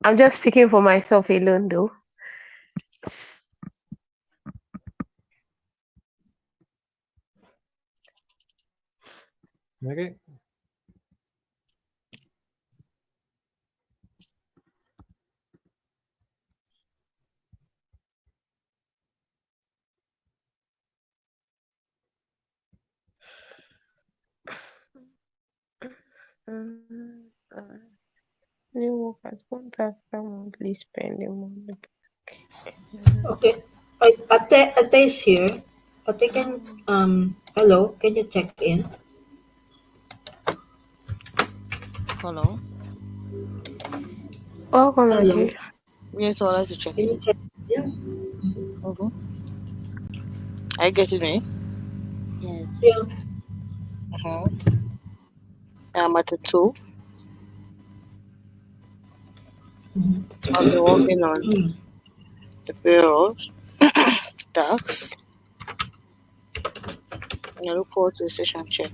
I'm just speaking for myself alone though. Okay. Mm, uh, New workers won't have monthly spending money. Mm, Okay. Ate is here. Ate can, hello, can you check in? Hello. Welcome, Hello. Audrey. Yes, I'd like to check Can in. you check in? Mm-hmm. Are you getting me? Yes. Yeah. Mm-hmm. I'm at a 2. I've been working on the payrolls, tax, and I look forward to the session check.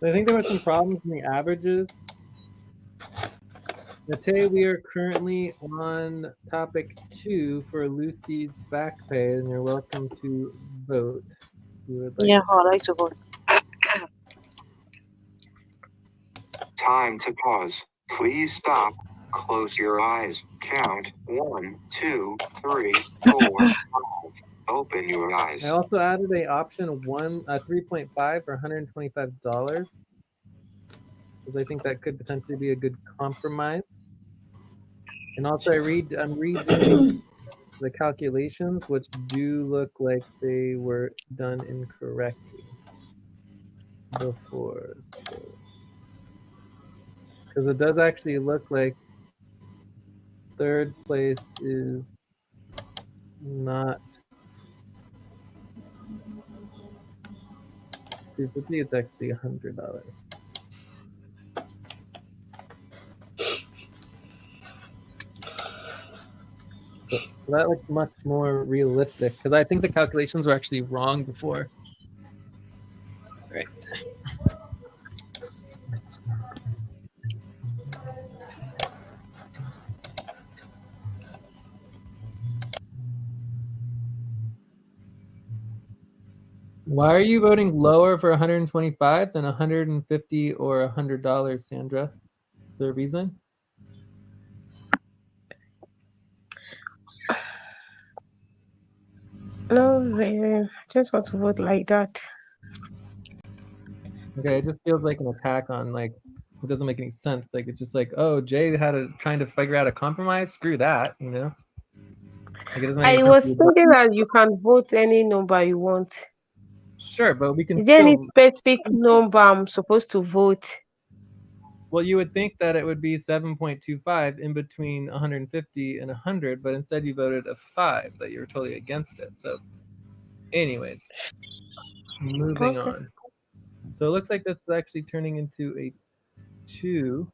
I think there were some problems in the averages. Today we are currently on topic 2 for Lucy's back pay, and you're welcome to vote. You would like Yeah, I'd like to vote. Time to pause. Please stop. Close your eyes. Count 1, 2, 3, 4, 5. Open your eyes. I also added a option 3.5 for $125 because I think that could potentially be a good compromise. And also I'm redoing the calculations, which do look like they were done incorrectly before. So because it does actually look like third place is not 250, it's actually $100. So that looks much more realistic because I think the calculations were actually wrong before. Right. Why are you voting lower for 125 than 150 or $100, Sandra? Is there a reason? No reason. Just want to vote like that. Okay, it just feels like an attack on like it doesn't make any sense. Like it's just like, oh, Jay had a trying to figure out a compromise. Screw that, you know. Like it doesn't make any I sense. was thinking that you can vote any number you want. Sure, but we can Is there any still. specific number I'm supposed to vote? Well, you would think that it would be 7.25 in between 150 and 100, but instead you voted a 5. That you were totally against it. So, anyways, moving Okay. on. So it looks like this is actually turning into a 2.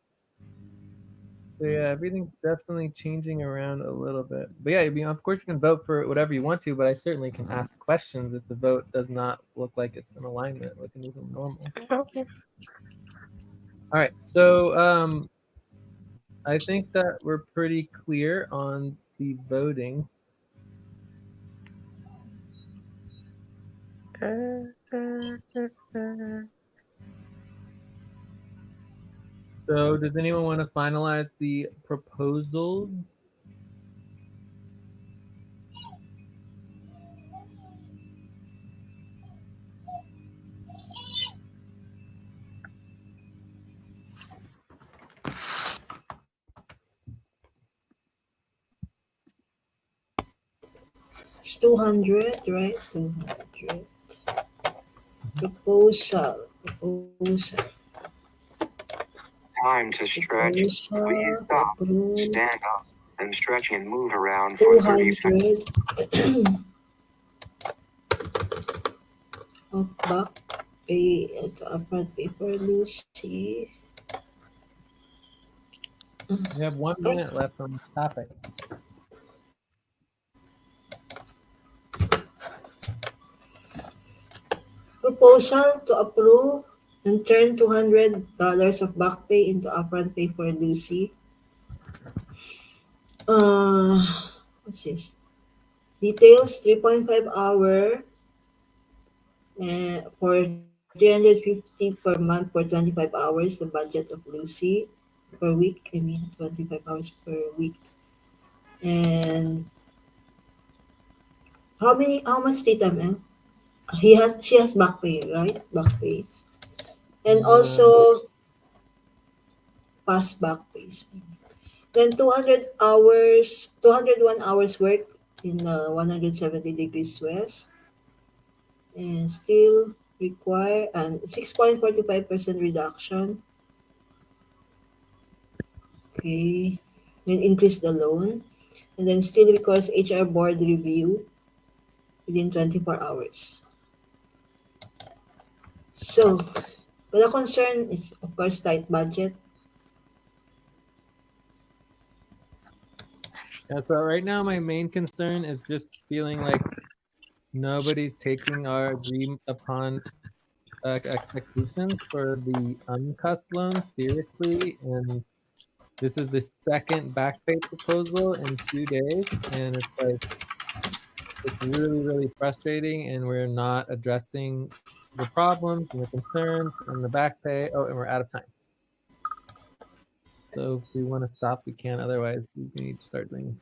So yeah, everything's definitely changing around a little bit. But yeah, I mean, of course you can vote for whatever you want to, but I certainly can ask questions if the vote does not look like it's in alignment with anything normal. Okay. All right, so I think that we're pretty clear on the voting. So does anyone want to finalize the proposal? It's 200, right? 200. Proposal. Time to stretch. Please Proposal to stop, approve stand up, and stretch and move around for 30 seconds. 200 of back pay at upfront pay for Lucy. We have 1 Okay. minute left on the topic. Proposal to approve and turn $200 of back pay into upfront pay for Lucy. Uh, what's this? Details 3.5 hour for 350 per month for 25 hours. The budget of Lucy per week. I mean 25 hours per week. And how much data, man? She has back pay, right? Back pays. And also past back pays. Then 201 hours work in 170 degrees west, and still require and 6.45% reduction. Okay, then increase the loan, and then still requires HR board review within 24 hours. So, the concern is of course tight budget. Yeah, so right now my main concern is just feeling like nobody's taking our agreed upon expectations for the uncussed loans seriously, and this is the second back pay proposal in 2 days, and it's like it's really really frustrating, and we're not addressing the problems and the concerns and the back pay. Oh, and we're out of time. So if we want to stop, we can. Otherwise, we need to start doing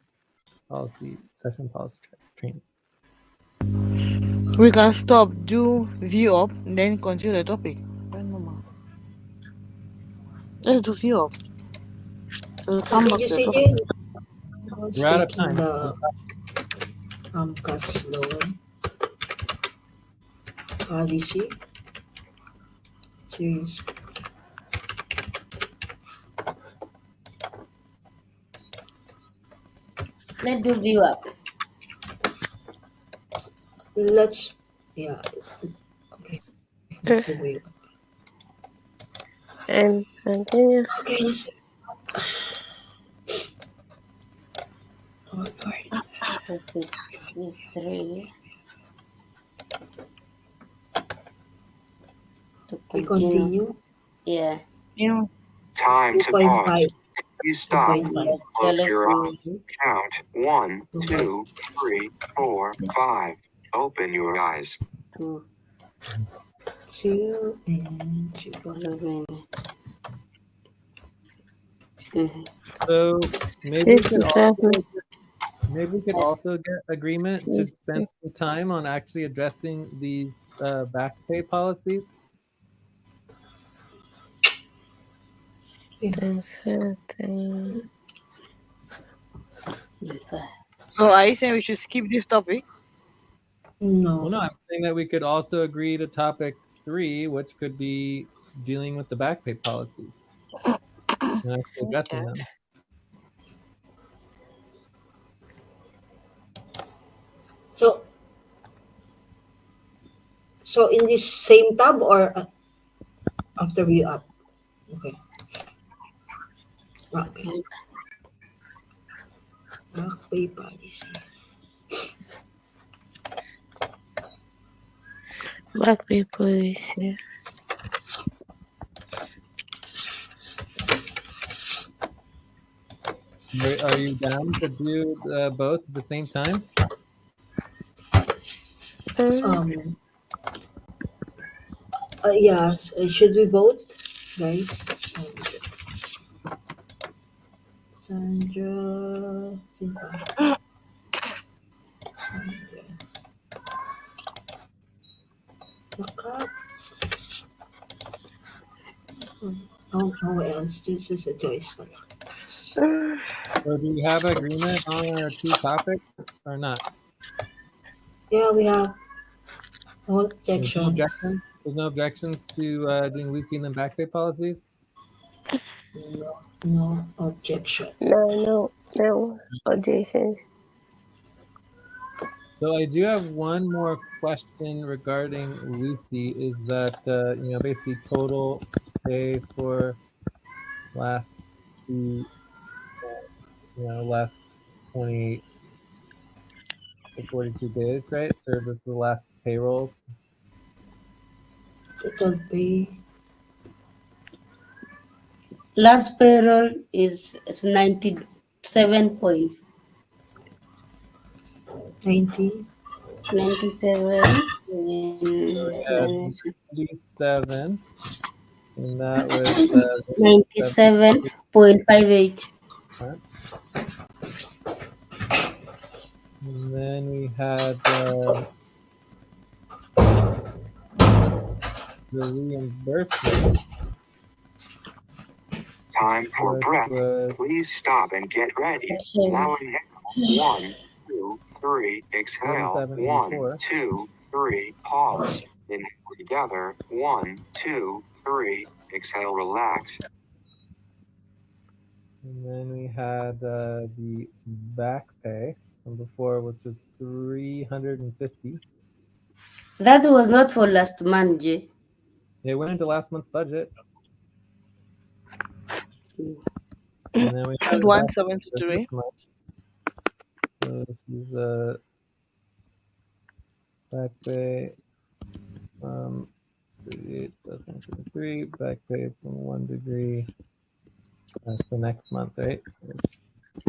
policy training. We can stop, do view up, and then continue the topic. Very normal. Let's do view up. So we'll What come did back you to the say, topic. Jane? I was We're out of taking time. the cash loan policy. Serious. Let's do view up. Let's, yeah, okay. Let's do it. And continue. Okay, let's. Alright. 53. To We continue. continue. Yeah. Yeah. Time to 2.5. pause. Please stop. 2.5. Close your eyes. Skeleton. Count 1, 2.5. 2, 3, 4, 5. Open your eyes. 2, 2 and 2. 11. Mhm. So maybe we could also 57. Yes. get agreement to spend some time on actually addressing these back pay policies. 57. So are you saying we should skip this topic? Well, no, No. I'm saying that we could also agree to topic 3, which could be dealing with the back pay policies and actually addressing them. So in this same tab or after we up? Okay. Okay. Back pay policy. Back pay policy. Are you down to do both at the same time? Um. Yes. Should we vote, guys? Sandra. Sandra. Nakat. How else? This is a choice pala. So do we have agreement on our 2 topics or not? Yeah, we have no There's no objection. objections? There's no objections to doing Lucy and then back pay policies? No objection. No objections. So I do have one more question regarding Lucy. Is that basically total pay for last two, last 20 to 42 days, right? So this is the last payroll. Total pay Last payroll is 97 point. 90. 97. We had 97, and that was 97.58. and then we had the reimbursement. Time for which breath. was Please stop and get ready. Same. Now inhale. 1, 2, 3. Exhale. 1, 47.84. 2, 3. Pause. Inhale together. 1, 2, 3. Exhale. Relax. And then we had the back pay from before, which was 350. That was not for last month, Jay. It went into last month's budget. And then we had the back pay for 173. this month. So this is back pay from 38,73, back pay from 1 degree. That's the next month, right?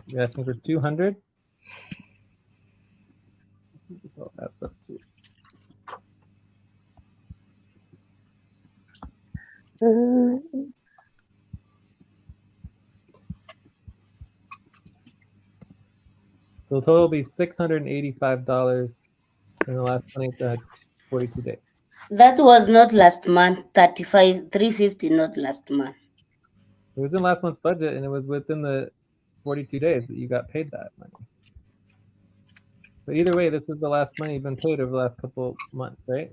You're asking for 200? Let's see what this all adds up to. So the total will be $685 in the last 42 days. That was not last month. 350, not last month. It was in last month's budget, and it was within the 42 days that you got paid that money. But either way, this is the last money you've been paid over the last couple months, right?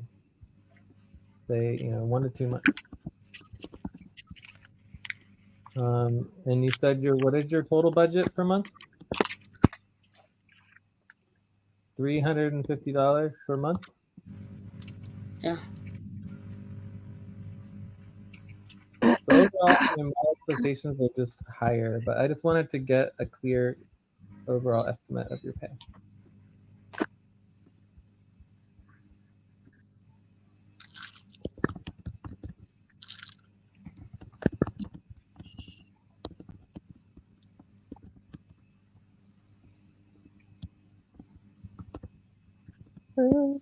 Say, 1 to 2 months. And you said what is your total budget per month? $350 per month? Yeah. So overall, my expectations are just higher, but I just wanted to get a clear overall estimate of your pay. So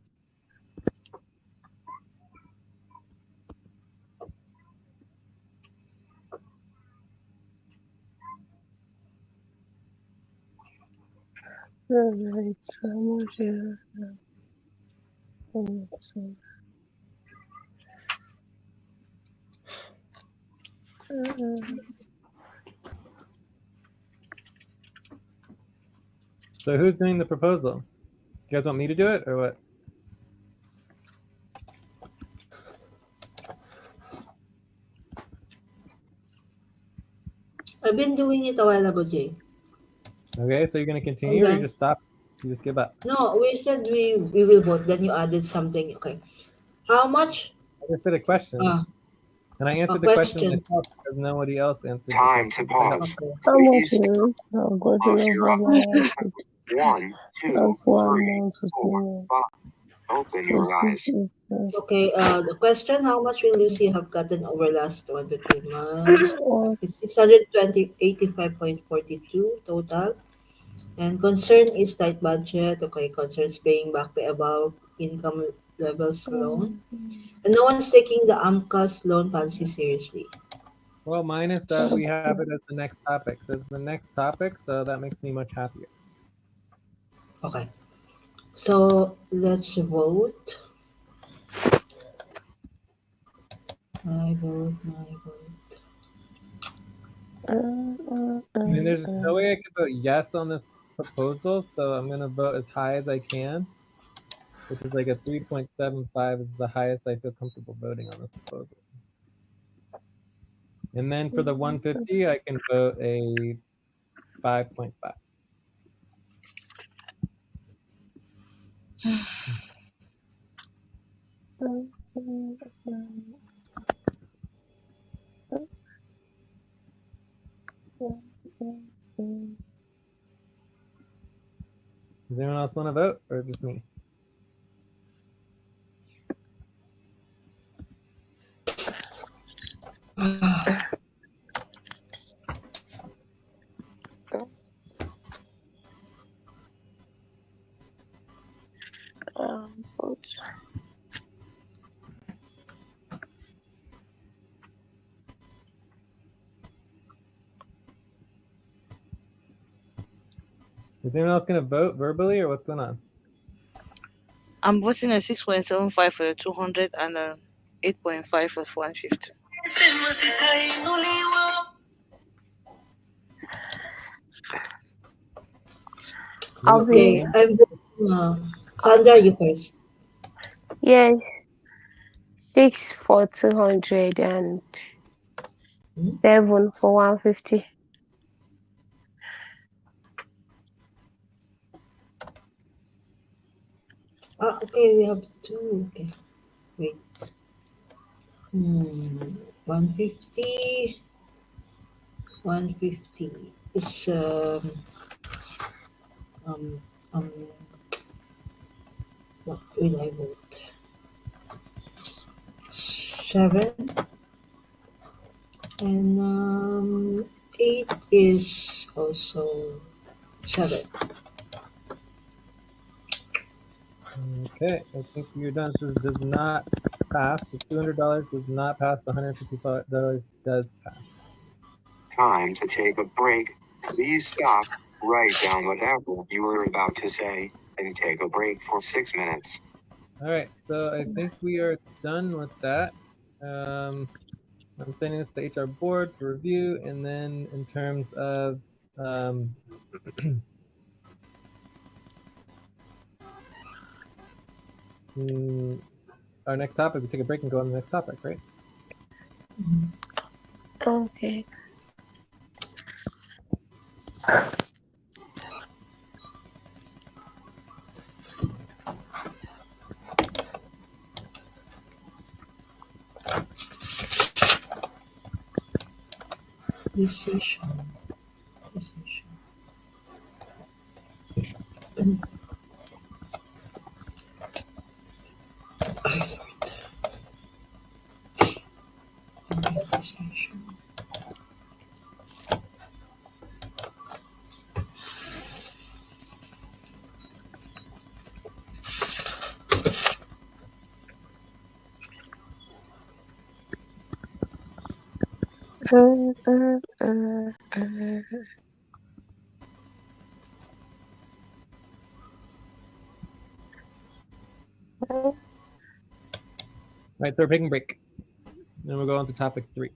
who's doing the proposal? You guys want me to do it or what? I've been doing it a while ago, Jay. Okay, so you're gonna continue or you just stop? You just give up? No, we said we will vote. Then you added something. Okay. How much? I just said a question. And I answered the question Question. myself because nobody else answered Time the to question. pause. Okay. How much Please is it? I'm going to close your eyes. know. 1, 2, That's 1 3, month to 4, 5. Open So your eyes. Okay. The question: how much will Lucy have gotten over last 1 to 3 months? It's 685.42 total. And concern is tight budget. Okay, concerns paying back by above income levels loan. And no one's taking the AMCAS loan policy seriously. Well, mine is that we have it as the next topic. So it's the next topic, so that makes me much happier. Okay. So let's vote. My vote, my vote. I mean, there's no way I could vote yes on this proposal, so I'm gonna vote as high as I can, which is like a 3.75 is the highest I feel comfortable voting on this proposal. And then for the 150, I can vote a 5.5. Does anyone else want to vote or just me? Is anyone else gonna vote verbally or what's going on? I'm voting a 6.75 for the 200 and 8.5 for 150. I'll Okay, be, I'm voting, Sandra, you first. yes, 6 for 200 and Hmm? 7 for 150. Okay, we have two. Okay, wait. 150. 150 is um um what will I vote? 7 and 8 is also 7. Okay, I think you're done. This does not pass. The $200 does not pass. The $155 does pass. Time to take a break. Please stop, write down whatever you were about to say, and take a break for 6 minutes. All right, so I think we are done with that. I'm sending this to HR board for review, and then in terms of our next topic, we take a break and go on the next topic, right? Okay. Decision. Ay, Lord. Decision. Right, so we're taking a break. Then we'll go on to topic 3.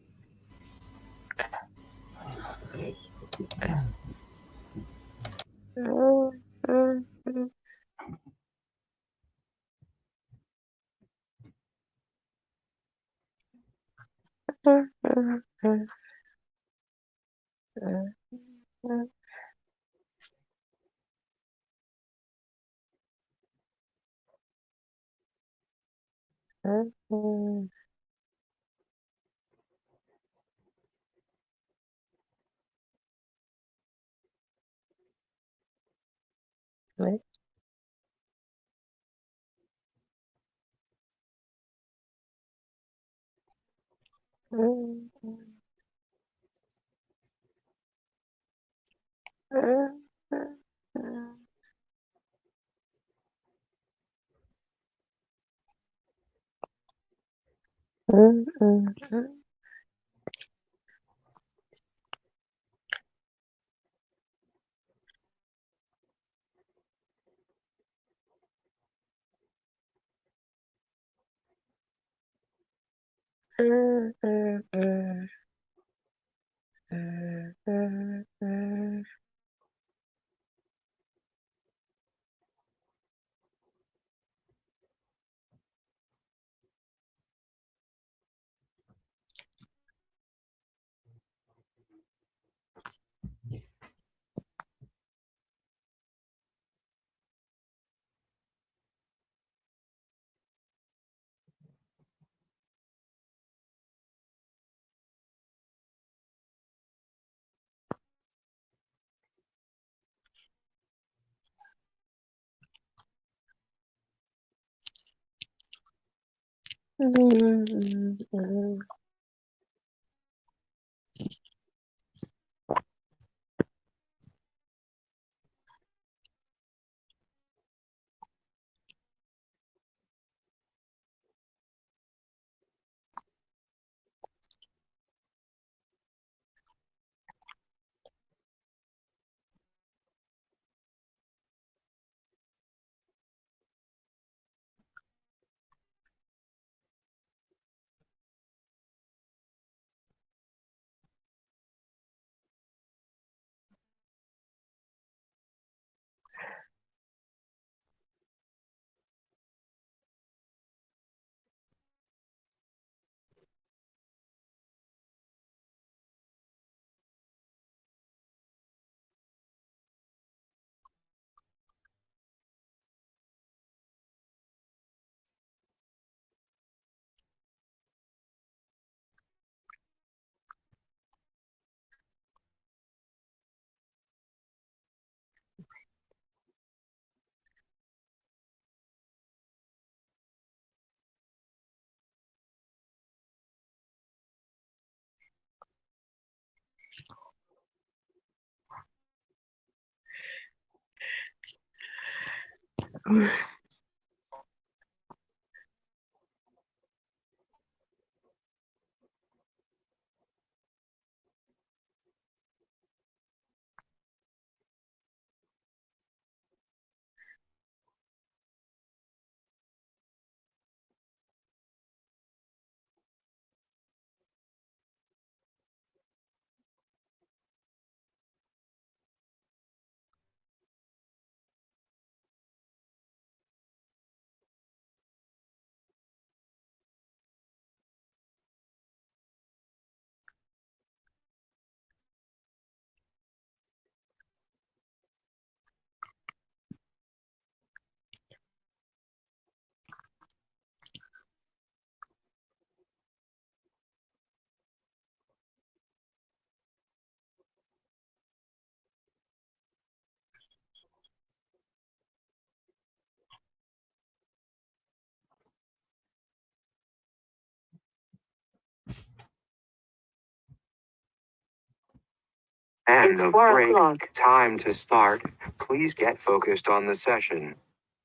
End It's of 4 break. o'clock. Time to start. Please get focused on the session.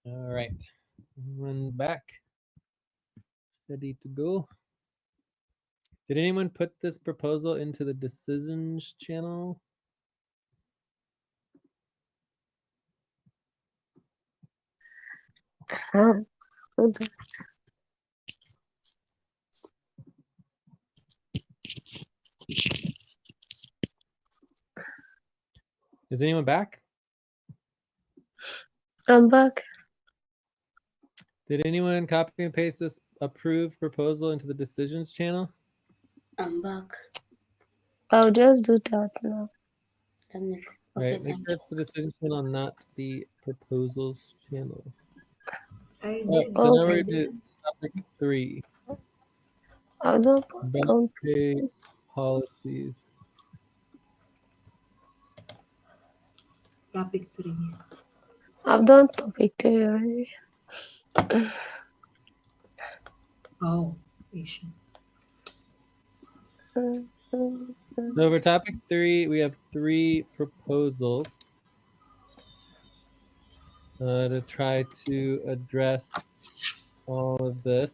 All right. Run back. Ready to go. Did anyone put this proposal into the decisions channel? Um, Is anyone back? I'm back. Did anyone copy and paste this approved proposal into the decisions channel? I'm back. I'll just do that now. Let me. Okay, Okay, make thank sure it's the decisions channel, not the proposals channel. I Oh, did. so now Oh, we're I going to did. topic 3. I've done. Back pay policies. Topic 3. I've done topic 3 already. Oh, issue. So for topic 3, we have 3 proposals to try to address all of this.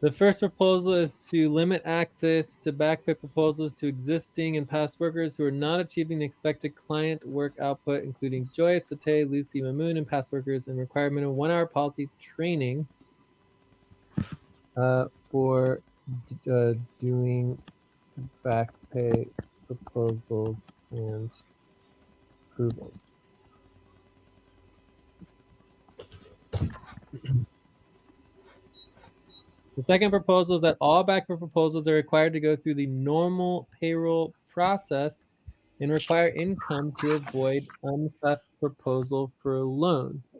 The first proposal is to limit access to back pay proposals to existing and past workers who are not achieving the expected client work output, including Joy, Sate, Lucy, Mamoon, and past workers, and requirement of 1-hour policy training for doing back pay proposals and approvals. The second proposal is that all back pay proposals are required to go through the normal payroll process and require income to avoid unfessed proposal for loans.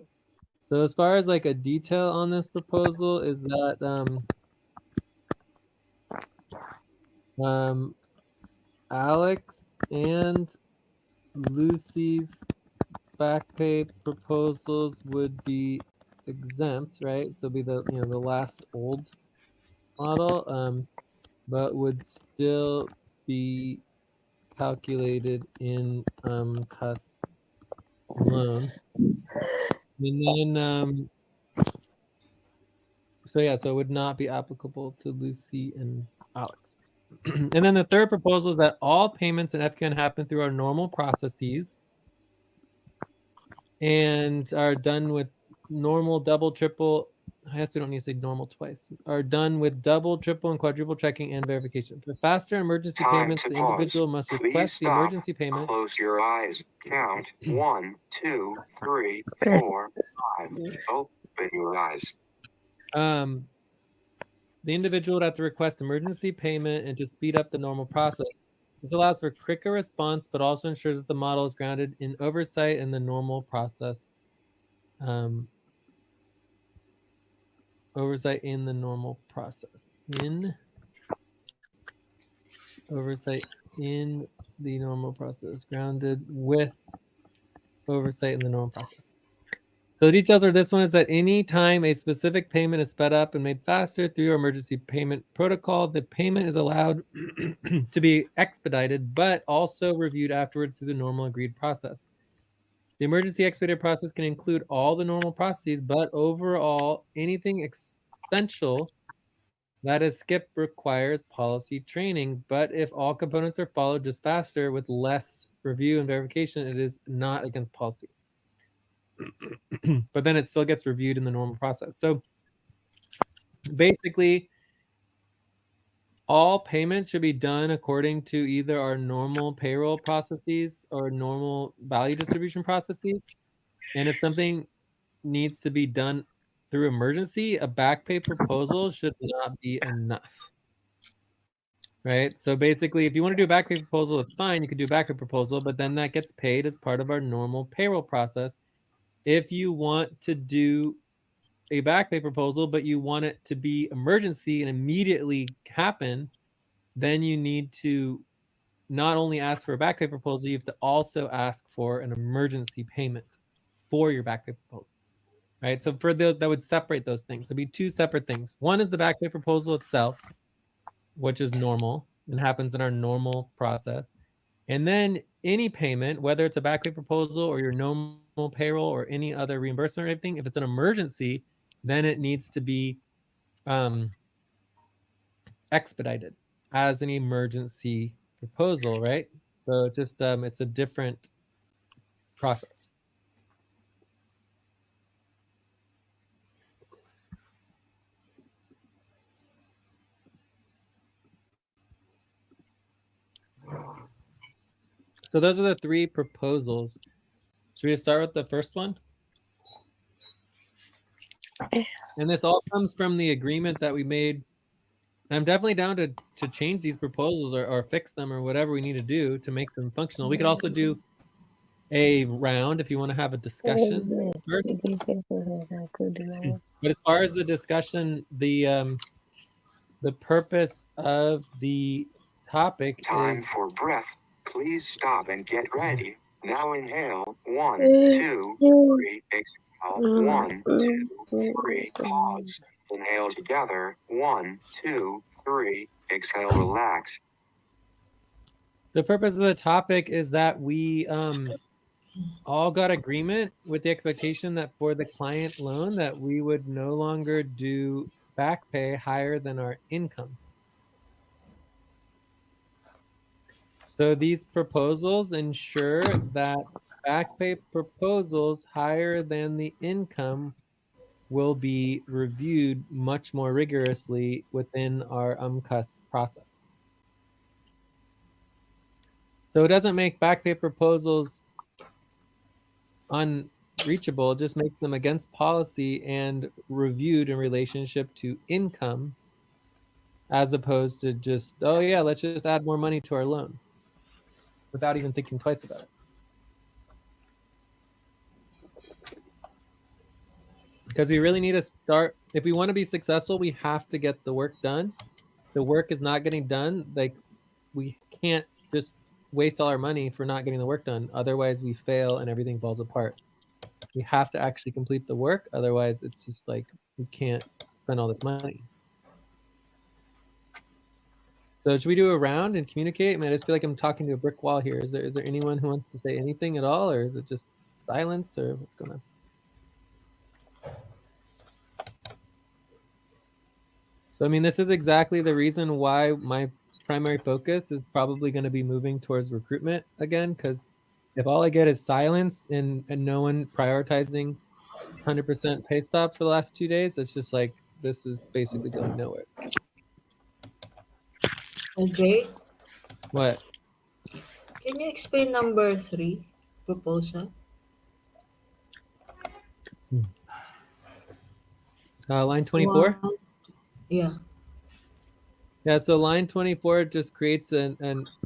So as far as like a detail on this proposal is that Alex and Lucy's back pay proposals would be exempt, right? So be the the last old model, but would still be calculated in cus loan. And then so yeah, so it would not be applicable to Lucy and Alex. And then the third proposal is that all payments in FQN happen through our normal processes and are done with normal, double, triple. I guess we don't need to say normal twice. Are done with double, triple, and quadruple checking and verification. For faster emergency Time payments, to the pause. individual must Please request the stop. emergency payment. Close your eyes. Count 1, 2, 3, 4, 5. Open your eyes. The individual would have to request emergency payment and to speed up the normal process. This allows for quicker response, but also ensures that the model is grounded in oversight in the normal process. Oversight in the normal process. Oversight in the normal process. Grounded with oversight in the normal process. So the details are this one is that any time a specific payment is sped up and made faster through your emergency payment protocol, the payment is allowed to be expedited, but also reviewed afterwards through the normal agreed process. The emergency expedited process can include all the normal processes, but overall, anything essential that is skipped requires policy training. But if all components are followed just faster with less review and verification, it is not against policy. But then it still gets reviewed in the normal process. So basically, all payments should be done according to either our normal payroll processes or normal value distribution processes. And if something needs to be done through emergency, a back pay proposal should not be enough. Right? So basically, if you want to do a back pay proposal, it's fine. You can do a back pay proposal, but then that gets paid as part of our normal payroll process. If you want to do a back pay proposal, but you want it to be emergency and immediately happen, then you need to not only ask for a back pay proposal, you have to also ask for an emergency payment for your back pay proposal. Right? So for those, that would separate those things. It'd be two separate things. One is the back pay proposal itself, which is normal and happens in our normal process. And then any payment, whether it's a back pay proposal or your normal payroll or any other reimbursement or anything, if it's an emergency, then it needs to be expedited as an emergency proposal, right? So just it's a different process. So those are the three proposals. Should we start with the first one? And this all comes from the agreement that we made. And I'm definitely down to change these proposals or fix them or whatever we need to do to make them functional. We could also do a round if you want to have a discussion first. But as far as the discussion, the purpose of the topic Time is for breath. Please stop and get ready. Now inhale. 1, 2, 3. Exhale. 1, 2, 3. Pause. Inhale together. 1, 2, 3. Exhale. Relax. the purpose of the topic is that we all got agreement with the expectation that for the client loan that we would no longer do back pay higher than our income. So these proposals ensure that back pay proposals higher than the income will be reviewed much more rigorously within our UMCUS process. So it doesn't make back pay proposals unreachable, it just makes them against policy and reviewed in relationship to income, as opposed to just, oh yeah, let's just add more money to our loan without even thinking twice about it. Because we really need to start, if we want to be successful, we have to get the work done. The work is not getting done, like we can't just waste all our money for not getting the work done. Otherwise we fail and everything falls apart. We have to actually complete the work. Otherwise it's just like, we can't spend all this money. So should we do a round and communicate? I mean, I just feel like I'm talking to a brick wall here. Is there anyone who wants to say anything at all, or is it just silence, or what's going on? So I mean, this is exactly the reason why my primary focus is probably going to be moving towards recruitment again, because if all I get is silence and no one prioritizing 100% pay stop for the last 2 days, it's just like, this is basically going nowhere. Jay, What? can you explain number 3 proposal? Line 24? One, yeah. Yeah, so line 24 just creates an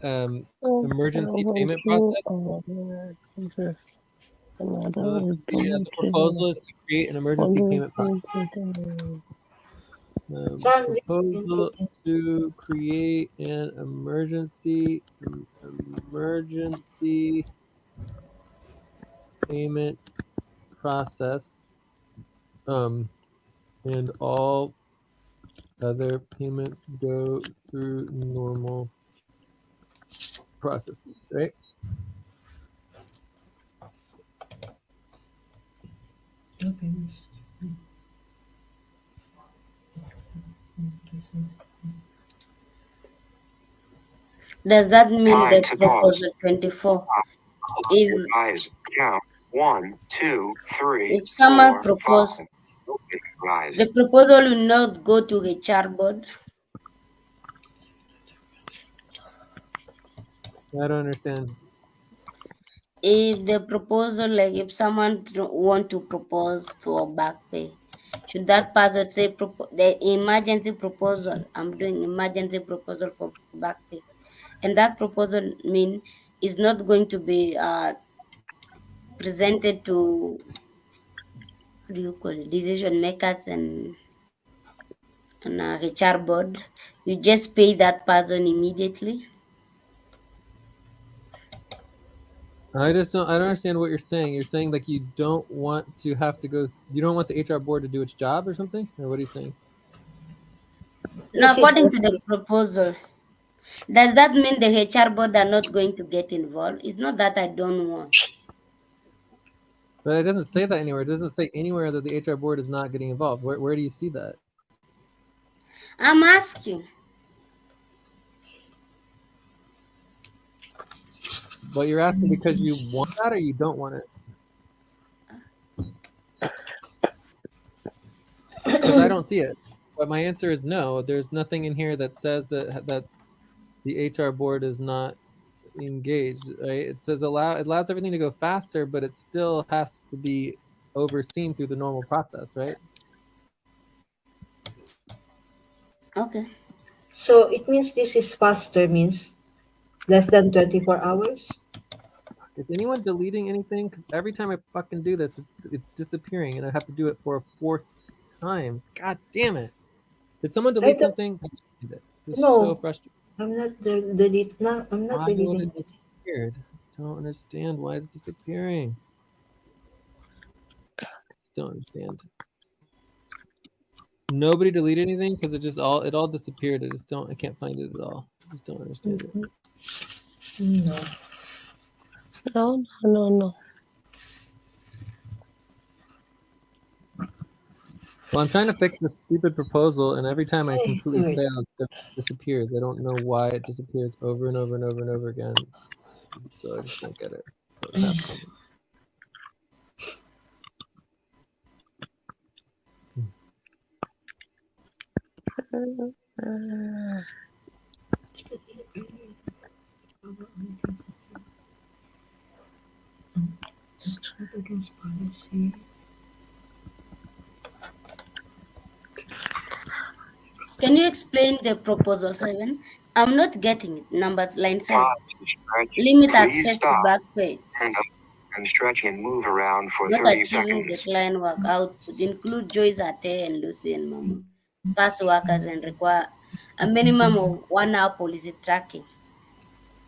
emergency payment process. The proposal is to create an emergency payment process. Proposal to create an emergency payment process, and all other payments go through normal processes, right? Does that mean Time the to proposal 24? Close your eyes. Count. 1, 2, 3. If someone 4, proposes, 5. Open your eyes. the proposal will not go to HR board. I don't understand. If the proposal, like if someone want to propose for back pay, should that person say the emergency proposal? I'm doing emergency proposal for back pay, and that proposal mean is not going to be presented to, what do you call it, decision makers and HR board. You just pay that person immediately. I don't understand what you're saying. You're saying like you don't want to have to go, you don't want the HR board to do its job or something? Or what are you saying? No, according to the proposal, does that mean the HR board are not going to get involved? It's not that I don't want. But it doesn't say that anywhere. It doesn't say anywhere that the HR board is not getting involved. Where do you see that? I'm asking. But you're asking because you want that or you don't want it? Because I don't see it. But my answer is no. There's nothing in here that says that the HR board is not engaged, right? It says it allows everything to go faster, but it still has to be overseen through the normal process, right? Okay. So it means this is faster, means less than 24 hours? Is anyone deleting anything? Because every time I fucking do this, it's disappearing, and I have to do it for a fourth time. God damn it! Did someone I delete don't something? I did it. This is so know. frustrating. I'm not I'm not Why would deleting it anything. disappear? I don't understand why it's disappearing. Just don't understand. Nobody deleted anything because it all disappeared. I can't find it at all. I just don't understand it. No. No. Well, I'm trying to fix this stupid proposal, and every time I Hey, completely sorry. fail, it disappears. I don't know why it disappears over and over and over and over again. So I just don't get it. What's happening? Against policy. Can you explain the proposal 7? I'm not getting it. Numbers line 7. Pause to stretch. Limit Please access to stop back pay. and stretch and move around for Not 30 achieving the seconds. client work output. Include Joyce Ate and Lucy and Mamu. Pass workers and require a minimum of 1 hour policy tracking.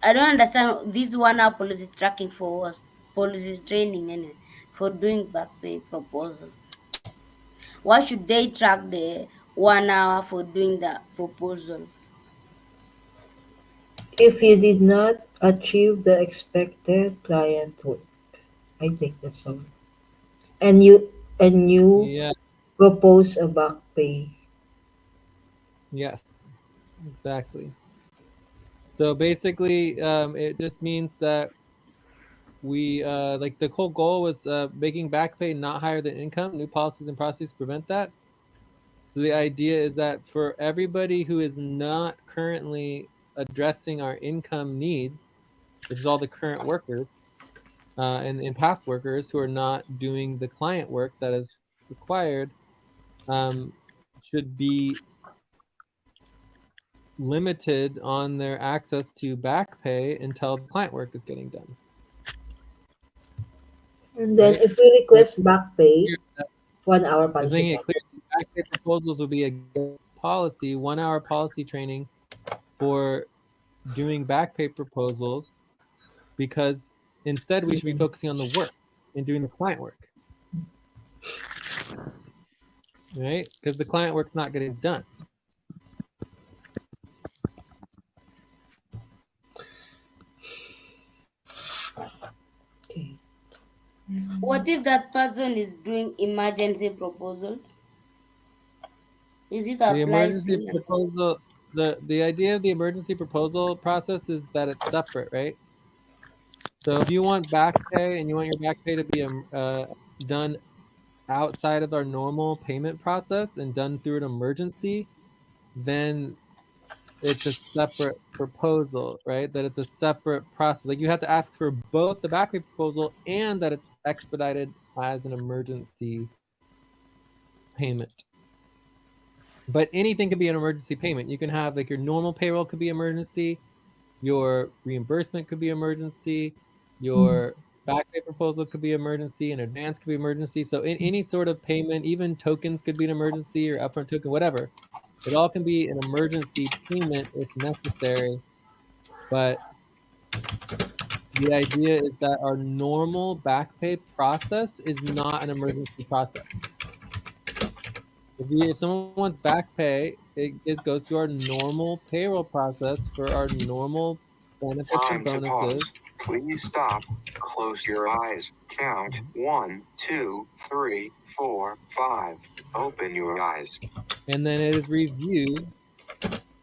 I don't understand this 1 hour policy tracking for what? Policy training and for doing back pay proposal. Why should they track the 1 hour for doing the proposal? If you did not achieve the expected client work, I think that's all. And you Yeah. propose a back pay. Yes. Exactly. So basically, it just means that we like the whole goal was making back pay not higher than income. New policies and processes prevent that. So the idea is that for everybody who is not currently addressing our income needs, which is all the current workers and past workers who are not doing the client work that is required, um, should be limited on their access to back pay until the client work is getting done, And then right? if we So request back pay, 1 hour just policy making it clear, training. back pay proposals will be against policy, 1 hour policy training for doing back pay proposals, because instead we should be focusing on the work and doing the client work, right? Because the client work's not getting done. Okay. What if that person is doing emergency proposal? Is it The apply emergency still? proposal, the idea of the emergency proposal process is that it's separate, right? So if you want back pay and you want your back pay to be done outside of our normal payment process and done through an emergency, then it's a separate proposal, right? That it's a separate process. Like you have to ask for both the back pay proposal and that it's expedited as an emergency payment. But anything can be an emergency payment. You can have like your normal payroll could be emergency, your reimbursement could be emergency, your back pay proposal could be emergency, and advance could be emergency. So in any sort of payment, even tokens could be an emergency or upfront token, whatever. It all can be an emergency payment if necessary. But the idea is that our normal back pay process is not an emergency process. If someone wants back pay, it goes through our normal payroll process for our normal benefits and Time to pause. bonuses. Please stop. Close your eyes. Count 1, 2, 3, 4, 5. Open your eyes. And then it is reviewed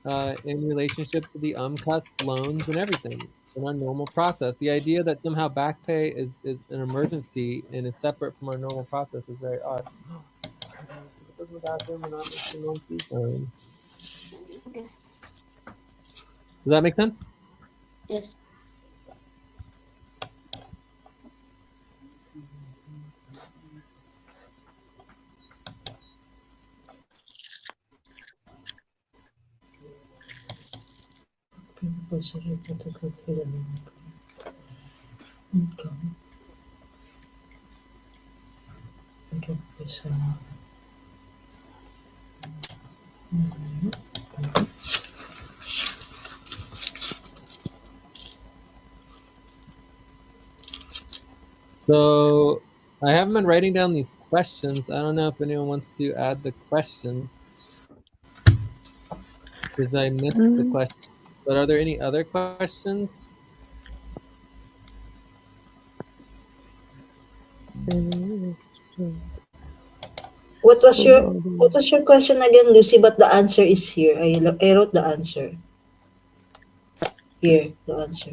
in relationship to the UMCUS loans and everything in our normal process. The idea that somehow back pay is an emergency and is separate from our normal process is very odd. Sorry, guys. If it goes in the bathroom and not making noise, please. Okay. Does that make sense? Yes. Proposal to calculate income. Income person. So I haven't been writing down these questions. I don't know if anyone wants to add the questions because I missed the question. But are there any other questions? What was your question again, Lucy? But the answer is here. I wrote the answer. Here, the answer.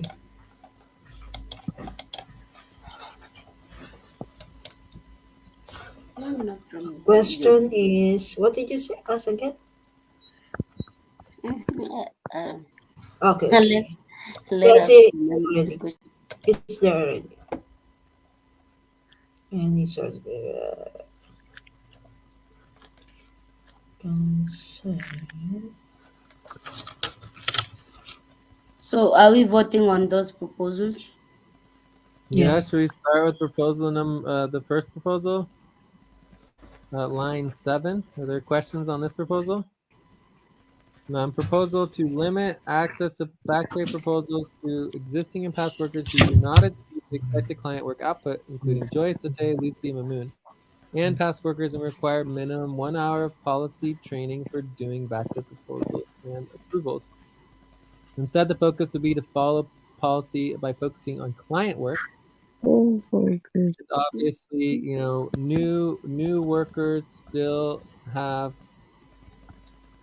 I'm not from Question is, what did you say? Ask again. Okay, let, okay. let Yeah, us see, remember the already. question. It's there already. Any sort of concern. So, are we voting on those proposals? Yeah, Yeah. should we start with proposal the first proposal? Line 7. Are there questions on this proposal? Proposal to limit access to back pay proposals to existing and past workers who do not achieve the expected client work output, including Joy, Sate, Lucy, Mamoon, and past workers, and require minimum 1 hour of policy training for doing back pay proposals and approvals. Instead, the focus would be to follow policy by focusing on client work. Obviously, new workers still have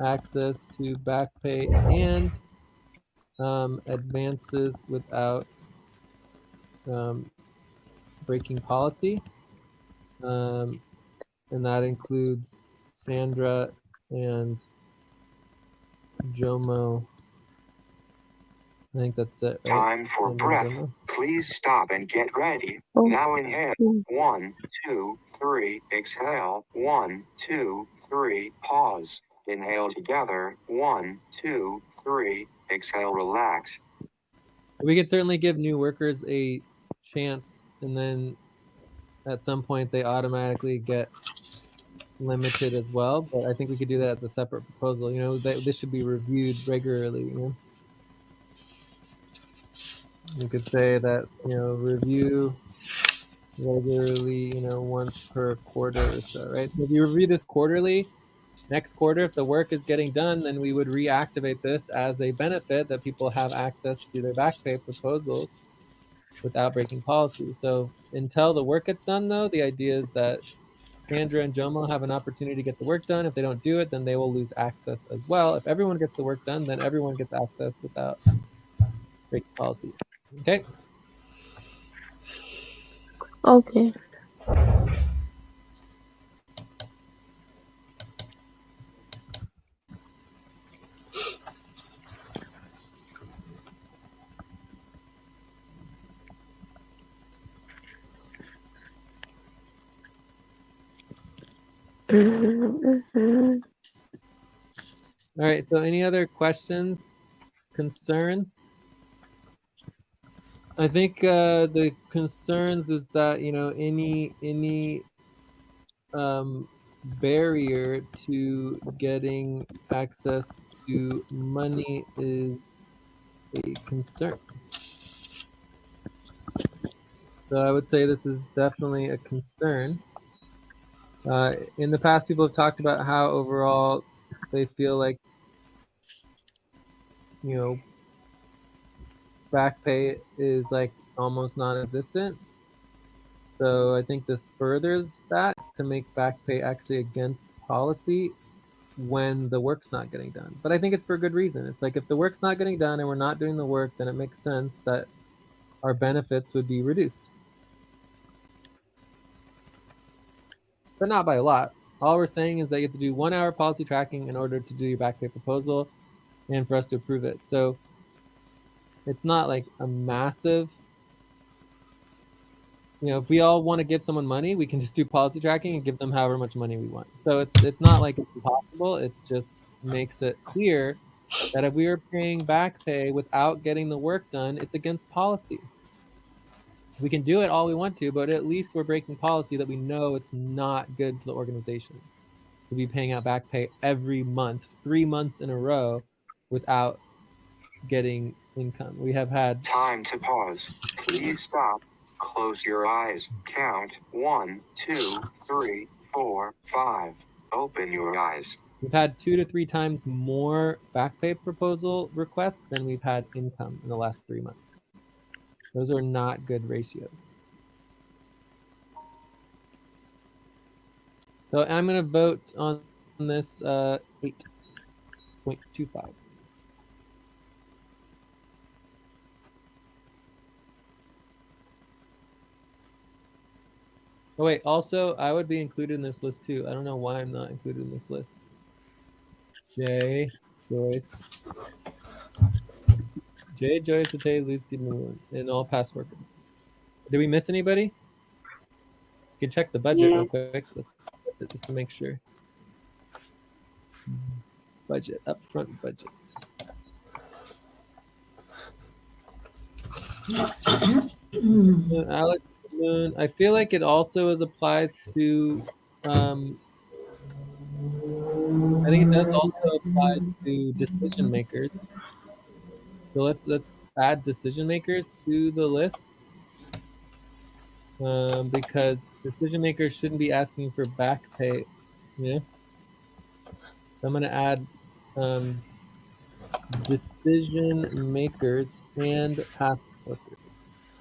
access to back pay and advances without breaking policy. And that includes Sandra and Jomo. I think that's it, right? Time for Sandra and breath. Jomo. Please stop and get ready. Now inhale. 1, 2, 3. Exhale. 1, 2, 3. Pause. Inhale together. 1, 2, 3. Exhale. Relax. We could certainly give new workers a chance, and then at some point they automatically get limited as well. But I think we could do that as a separate proposal. This should be reviewed regularly. You could say that review regularly, once per quarter or so, right? So if you review this quarterly, next quarter, if the work is getting done, then we would reactivate this as a benefit that people have access to their back pay proposals without breaking policy. So until the work gets done, though, the idea is that Sandra and Jomo have an opportunity to get the work done. If they don't do it, then they will lose access as well. If everyone gets the work done, then everyone gets access without breaking policy. Okay. Okay. All right. So any other questions, concerns? I think the concerns is that any barrier to getting access to money is a concern. So I would say this is definitely a concern. In the past, people have talked about how overall they feel like back pay is like almost non-existent. So I think this furthers that to make back pay actually against policy when the work's not getting done. But I think it's for a good reason. It's like if the work's not getting done and we're not doing the work, then it makes sense that our benefits would be reduced. But not by a lot. All we're saying is that you have to do 1 hour policy tracking in order to do your back pay proposal and for us to approve it. So it's not like a massive, if we all want to give someone money, we can just do policy tracking and give them however much money we want. So it's not like it's impossible. It's just makes it clear that if we are paying back pay without getting the work done, it's against policy. We can do it all we want to, but at least we're breaking policy that we know it's not good to the organization to be paying out back pay every month, 3 months in a row without getting income. We have had Time to pause. Please stop. Close your eyes. Count 1, 2, 3, 4, 5. Open your eyes. We've had 2 to 3 times more back pay proposal requests than we've had income in the last 3 months. Those are not good ratios. So I'm going to vote on this 8.25. Oh wait, also I would be included in this list too. I don't know why I'm not included in this list. Jay, Joyce, Ate, Lucy, Moon, and all past workers. Did we miss anybody? You can check the budget real quick just to make sure. Budget, upfront budget. Alex, Moon. I feel like it also applies to. I think it does also apply to decision makers. So let's add decision makers to the list. Because decision makers shouldn't be asking for back pay. Yeah. So I'm going to add decision makers and past workers.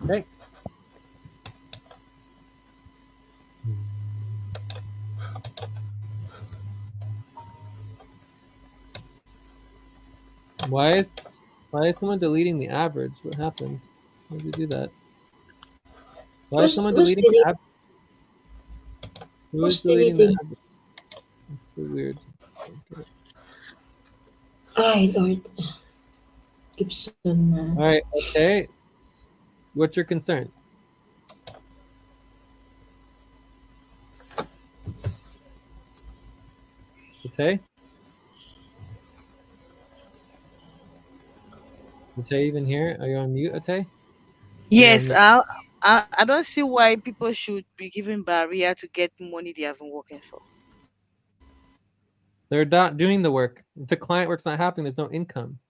Okay. Why is someone deleting the average? What happened? Why did you do that? Why is someone deleting the average? Who is deleting the average? That's pretty weird. Okay. Ay, Lord. Gibson. All right. Okay. What's your concern? Ate? Ate even here? Are you on mute, Ate? Yes, I don't see why people should be given barrier to get money they have been working for. They're not doing the work. If the client work's not happening, there's no income.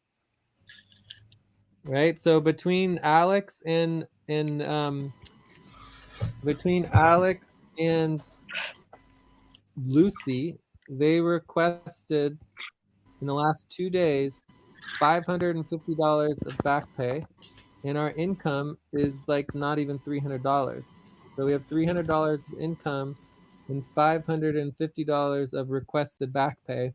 Right? So between Alex and Lucy, they requested in the last 2 days $550 of back pay, and our income is like not even $300. So we have $300 of income and $550 of requested back pay.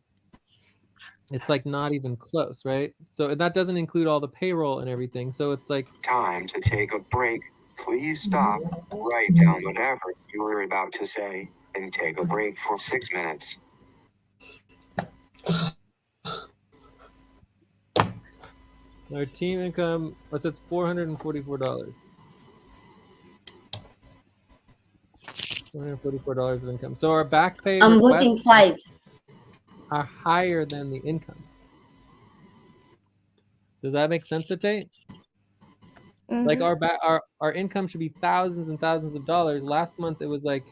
It's like not even close, right? So that doesn't include all the payroll and everything. So it's like Time to take a break. Please stop. Write down whatever you were about to say and take a break for 6 minutes. our team income, what's it's $444. $444 of income. So our back pay I'm voting 5. are higher than the income. Does that make sense, Tate? Mm-hmm. Like our income should be thousands and thousands of dollars. Last month it was like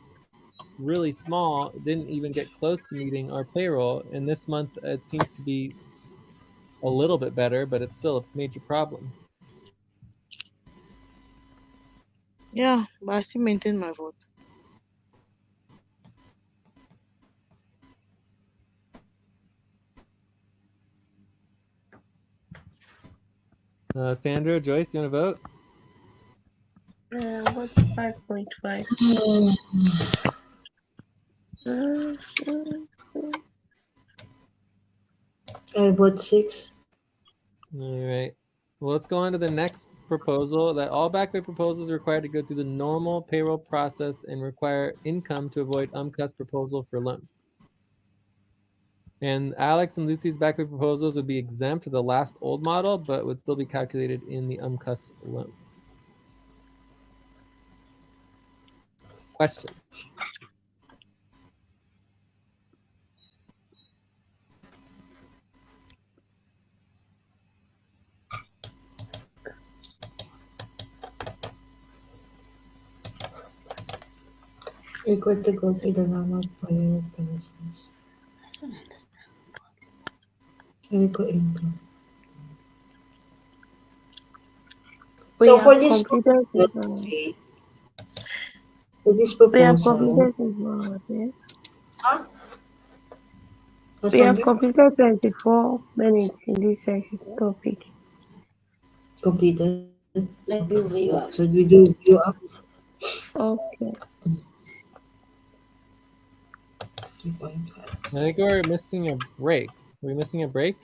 really small. It didn't even get close to meeting our payroll. And this month it seems to be a little bit better, but it's still a major problem. Yeah, but I still maintain my vote. Sandra, Joyce, do you want to vote? What's 5.5? I bought 6. All right. Well, let's go on to the next proposal. That all back pay proposals are required to go through the normal payroll process and require income to avoid UMCUS proposal for loan. And Alex and Lucy's back pay proposals would be exempt to the last old model, but would still be calculated in the UMCUS loan. Questions? Required to go through the normal payroll process. I don't understand. Vehicle income. We So for have this completed proposal, the okay, for this we have proposal, completed the huh? we have Cassandra? completed 24 minutes in this topic. Completed. Let's Okay. do view up. So we do view up Okay. 3.5. I think we're missing a break. Are we missing a break?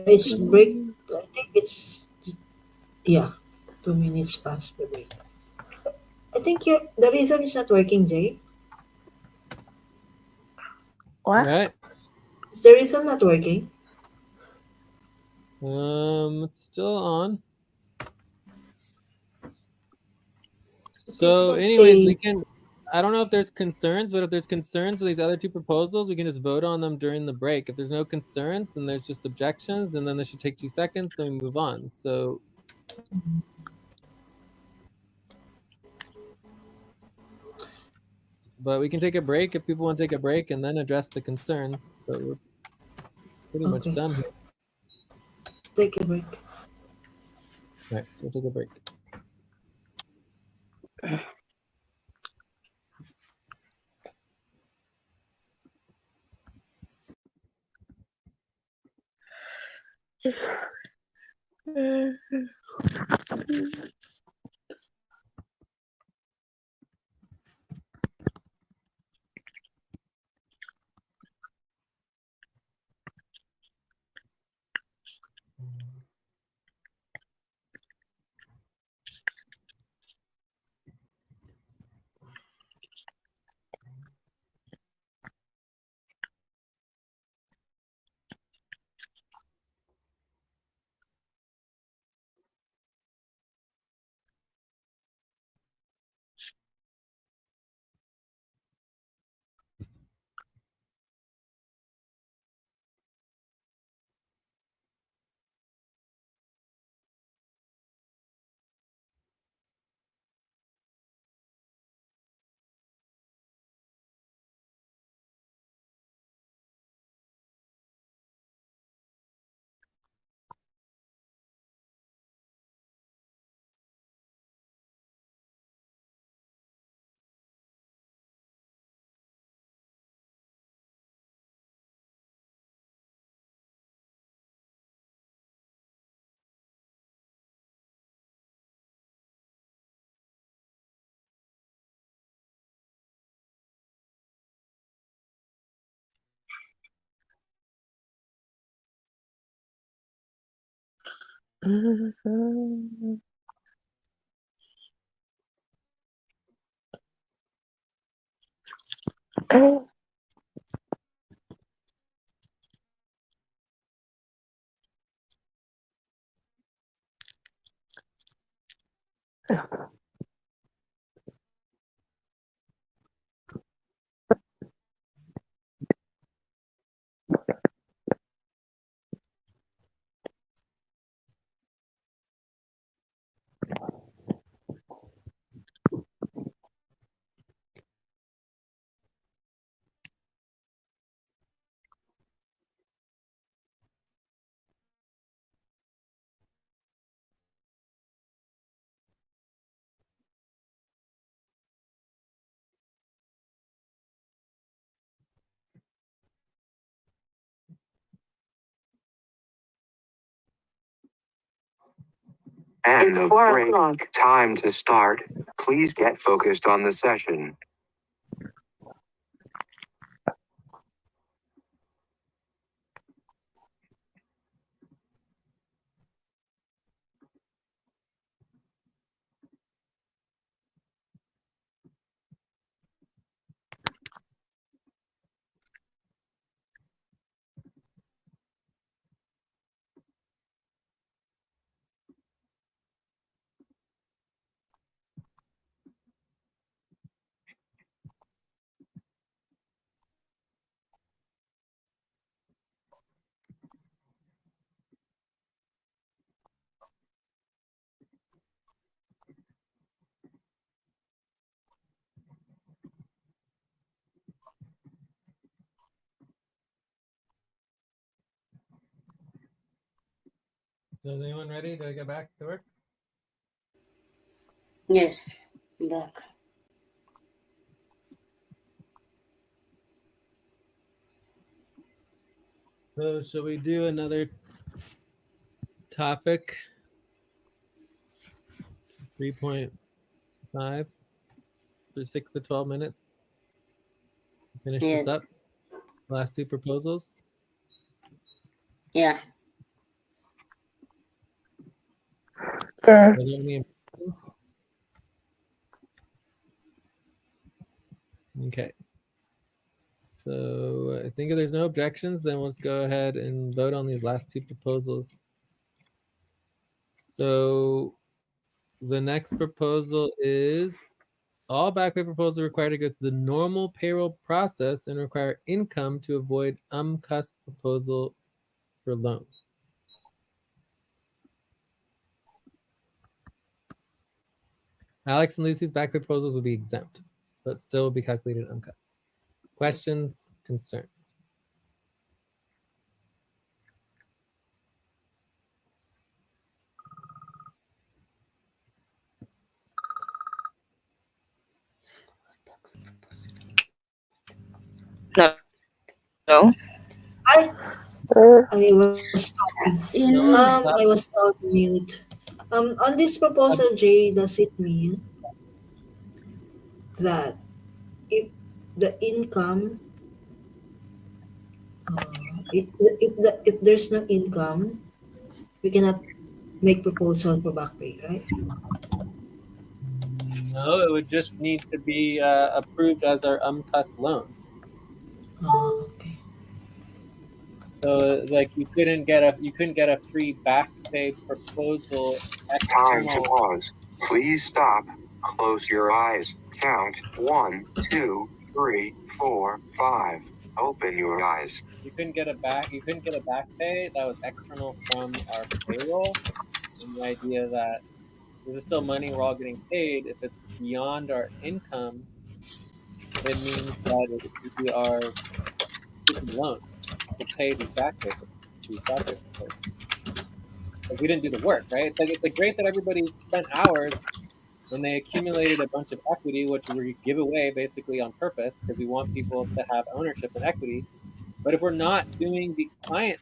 It's break. Mm, I think it's, yeah, 2 minutes past the break. I think the reason is not working, Jay. what? Right. Is the reason not working? It's still on. It did So not anyways, say. we can, I don't know if there's concerns, but if there's concerns with these other two proposals, we can just vote on them during the break. If there's no concerns, then there's just objections, and then this should take 2 seconds, so we move on. So but we can take a break if people want to take a break and then address the concerns. But we're pretty much Okay, done here. take a break. All right, so we'll take a break. And It's the 4 o'clock. break. Time to start. Please get focused on the session. Is anyone ready to get back to work? Yes, I'm back. So shall we do another topic? 3.5 for 6 to 12 minutes. Finish this Yes. up. Last two proposals. Yeah. Are there any objections? Okay. So I think if there's no objections, then we'll just go ahead and vote on these last two proposals. So the next proposal is all back pay proposals required to go through the normal payroll process and require income to avoid UMCUS proposal for loans. Alex and Lucy's back pay proposals will be exempt, but still will be calculated UMCUS. Questions, concerns? No. I Uh, I was talking. In I was on mute. On this proposal, Jay, does it mean that if the income, if there's no income, we cannot make proposal for back pay, right? No, it would just need to be approved as our UMCUS loan. Okay. So like you couldn't get a free back pay proposal Time to external. pause. Please stop. Close your eyes. Count 1, 2, 3, 4, 5. Open your eyes. You couldn't get a back pay that was external from our payroll. And the idea that this is still money we're all getting paid. If it's beyond our income, it means that we are taking loans to pay these back pay proposals. Like we didn't do the work, right? It's like great that everybody spent hours and they accumulated a bunch of equity, which we give away basically on purpose because we want people to have ownership and equity. But if we're not doing the client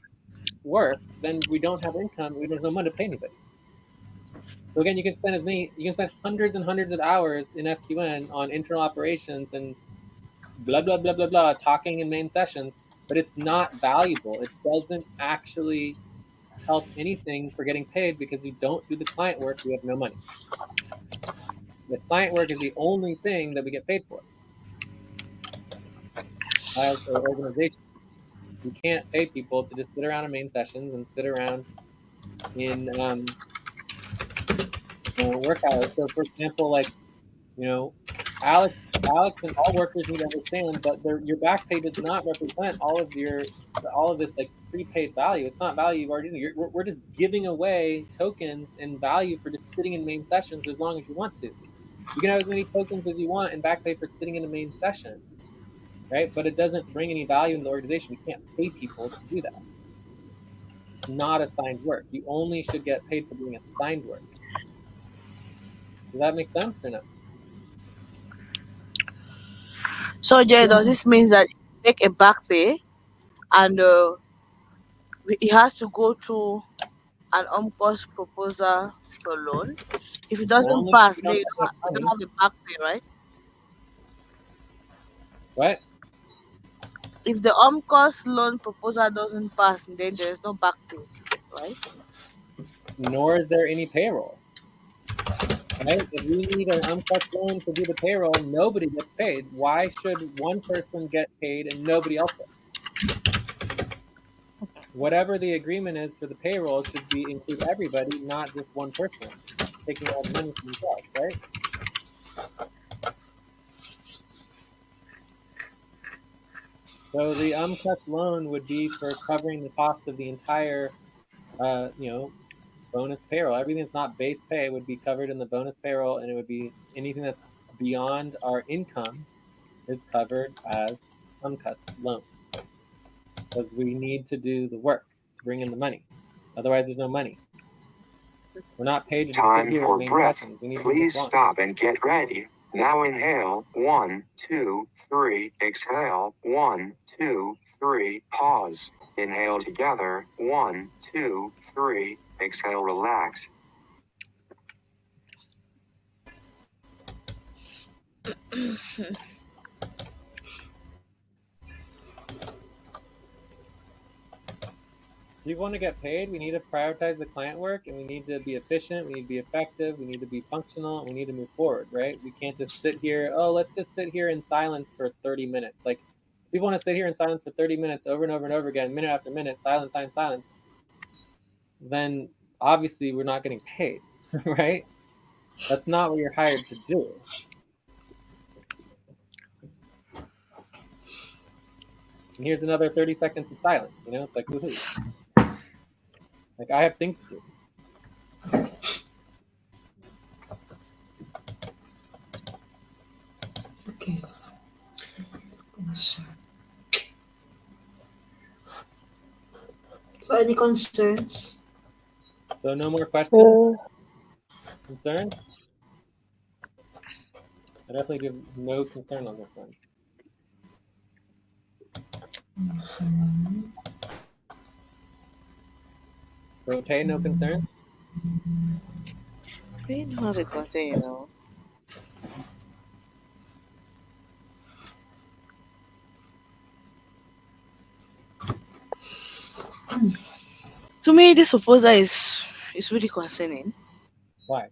work, then we don't have income. There's no money to pay anybody. So again, you can spend hundreds and hundreds of hours in FQN on internal operations and blah blah blah blah blah, talking in main sessions, but it's not valuable. It doesn't actually help anything for getting paid because we don't do the client work. We have no money. The client work is the only thing that we get paid for as an organization. You can't pay people to just sit around in main sessions and sit around in work hours. So, for example, like you know, Alex, and all workers need to understand that your back pay does not represent all of this like prepaid value. It's not value you've already. We're just giving away tokens and value for just sitting in main sessions as long as you want to. You can have as many tokens as you want and back pay for sitting in a main session, right? But it doesn't bring any value in the organization. You can't pay people to do that. It's not assigned work. You only should get paid for doing assigned work. Does that make sense or no? So, Jay, does Yeah. this mean that you make a back pay and it has to go through an UMCOS proposal for loan? If it doesn't Only if pass, you then don't you have don't funds. have a back pay, right? What? If the UMCOS loan proposal doesn't pass, then there is no back pay, right? Nor is there any payroll. Right? If we need an UMCUS loan to do the payroll, nobody gets paid. Why should one person get paid and nobody else gets? Whatever the agreement is for the payroll should be include everybody, not just one person taking all the money for themselves, right? So the UMCUS loan would be for covering the cost of the entire, bonus payroll. Everything that's not base pay would be covered in the bonus payroll, and it would be anything that's beyond our income is covered as UMCUS loan because we need to do the work to bring in the money. Otherwise, there's no money. We're not paid to just sit Time here for and make breath. sessions. We need to Please move on. stop and get ready. Now inhale. 1, 2, 3. Exhale. 1, 2, 3. Pause. Inhale together. 1, 2, 3. Exhale, relax. If we want to get paid, we need to prioritize the client work, and we need to be efficient, we need to be effective, we need to be functional, and we need to move forward, right? We can't just sit here, oh, let's just sit here in silence for 30 minutes. Like, if we want to sit here in silence for 30 minutes over and over and over again, minute after minute, silence, silence, silence, then obviously we're not getting paid, right? That's not what you're hired to do. And here's another 30 seconds of silence, you know? It's like, woohoo. Like, I have things to do. Okay. So, any concerns? So no more questions? Concerns? I definitely have no concern on this one. Okay, no concern? We don't have a concern, you know. To me, this proposal is really concerning. Why?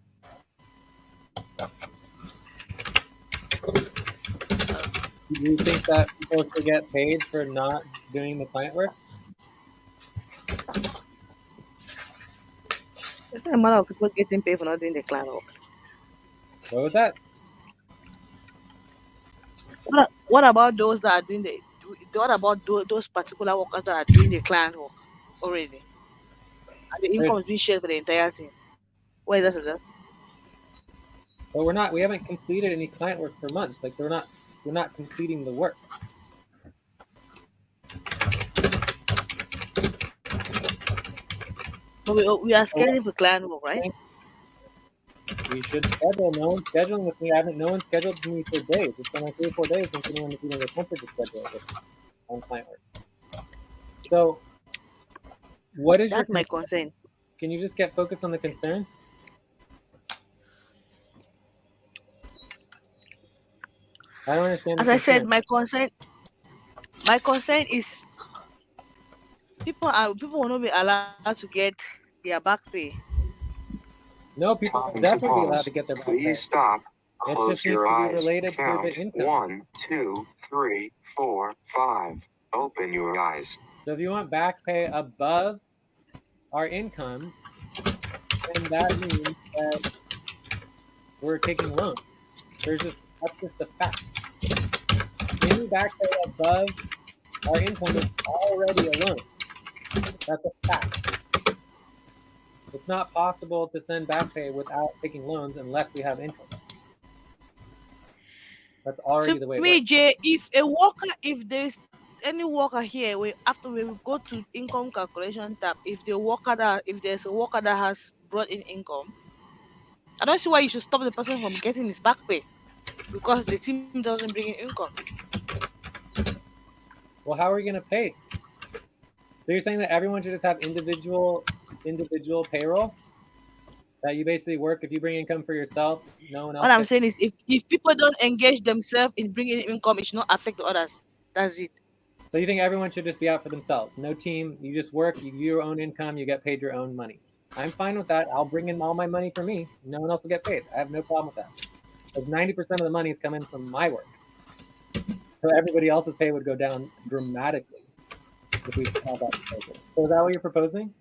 Do you think that people should get paid for not doing the client work? There's not a matter of people getting paid for not doing the client work. What was that? What about those that are doing what about those particular workers that are doing the client work already? And the income is being shared for the entire thing. What is that for that? But we haven't completed any client work for months. Like we're not completing the work. But we are scheduling for client work, right? We should schedule. No one's scheduling with me. No one's scheduled with me for days. It's been like 3 or 4 days since anyone has even attempted to schedule on client work. So, what is That's your my concern. Can you just get focused on the concern? I don't understand. As I said, my concern is people will not be allowed to get their back pay. No, people will definitely be allowed to get their back pay. Please stop. It Close just needs your to be eyes. related to the Count. income. 1, 2, 3, 4, 5. Open your eyes. So if you want back pay above our income, then that means that we're taking loans. That's just a fact. Any back pay above our income is already a loan. That's a fact. It's not possible to send back pay without taking loans unless we have income. That's already the way it works. Jay, if there's any worker here, after we go to income calculation tab, if there's a worker that has brought in income, I don't see why you should stop the person from getting his back pay because the team doesn't bring in income. Well, how are we going to pay? So you're saying that everyone should just have individual payroll? That you basically work, if you bring income for yourself, no one else. What I'm saying is if people don't engage themselves in bringing in income, it should not affect the others. That's it. So you think everyone should just be out for themselves? No team, you just work, you do your own income, you get paid your own money. I'm fine with that. I'll bring in all my money for me. No one else will get paid. I have no problem with that. Because 90% of the money is coming from my work. So everybody else's pay would go down dramatically if we had that proposal. So is that what you're proposing?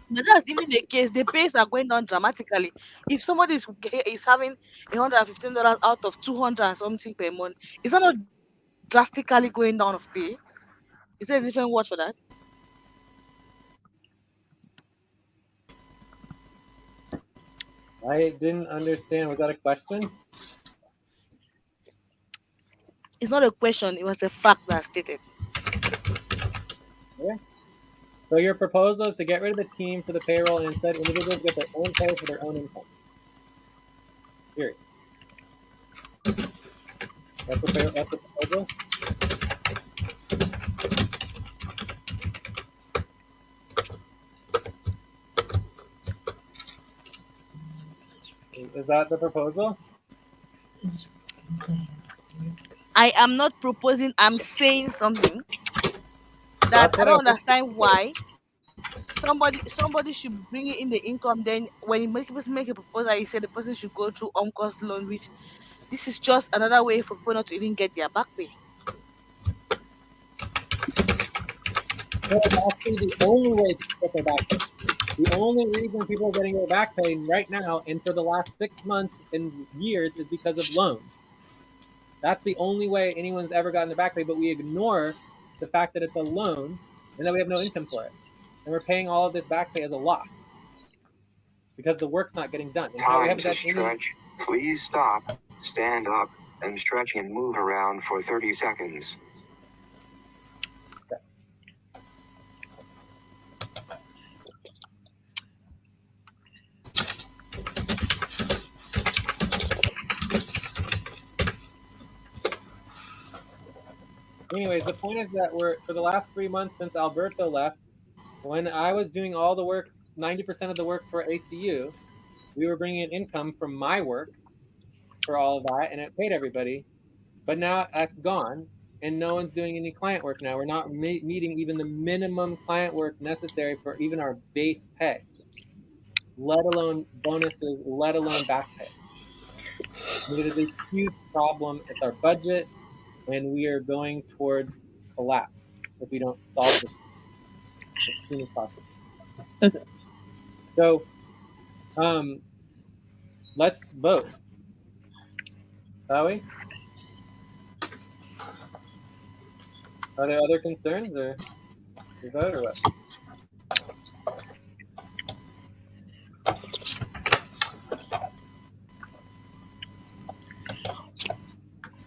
But that's even the case. The pays are going down dramatically. If somebody is having $115 out of 200 and something per month, is that not drastically going down of pay? Is there a different word for that? I didn't understand. Was that a question? It's not a question. It was a fact that I stated. Yeah. So your proposal is to get rid of the team for the payroll and instead individuals get their own pay for their own income. Period. That's the proposal. Is that the proposal? I am not proposing, I'm saying something that That's I what I don't think. understand why somebody should bring in the income. Then when you make a proposal, you say the person should go through cost loan, which this is just another way for people not to even get their back pay. No, it's actually the only way to get their back pay. The only reason people are getting their back pay right now and for the last 6 months and years is because of loans. That's the only way anyone's ever gotten their back pay, but we ignore the fact that it's a loan and that we have no income for it. And we're paying all of this back pay as a loss because the work's not getting done. And how we Time haven't to done any. stretch. Please stop, stand up, and stretch and move around for 30 seconds. Anyways, the point is that we're for the last 3 months since Alberto left, when I was doing all the work, 90% of the work for ACU, we were bringing in income from my work for all of that, and it paid everybody. But now that's gone, and no one's doing any client work now. We're not meeting even the minimum client work necessary for even our base pay, let alone bonuses, let alone back pay. And it is a huge problem. It's our budget, and we are going towards collapse if we don't solve this as soon as possible. So, let's vote. Shall we? Are there other concerns, or we vote, or what?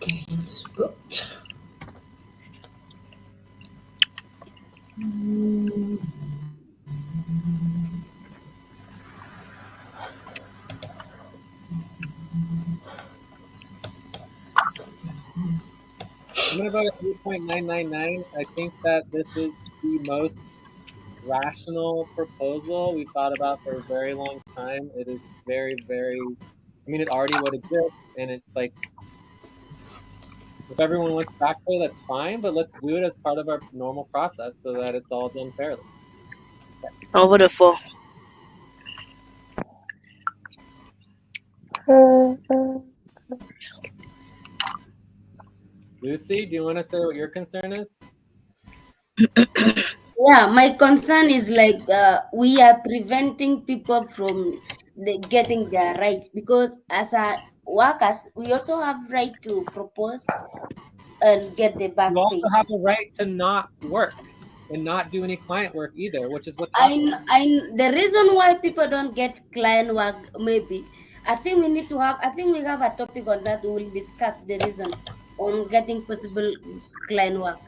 Okay, let's vote. I'm going to vote at 8.999. I think that this is the most rational proposal we've thought about for a very long time. It is very, very, I mean, it already would exist, and it's like, if everyone wants back pay, that's fine, but let's do it as part of our normal process so that it's all done fairly. Over the four. Lucy, do you want to say what your concern is? Yeah, my concern is like we are preventing people from getting their rights, because as a workers we also have right to propose and get the back You also pay. have a right to not work and not do any client work either, which is what's I, happening. the reason why people don't get client work, maybe I think we need to have, I think we have a topic on that. We will discuss the reason on getting possible client work,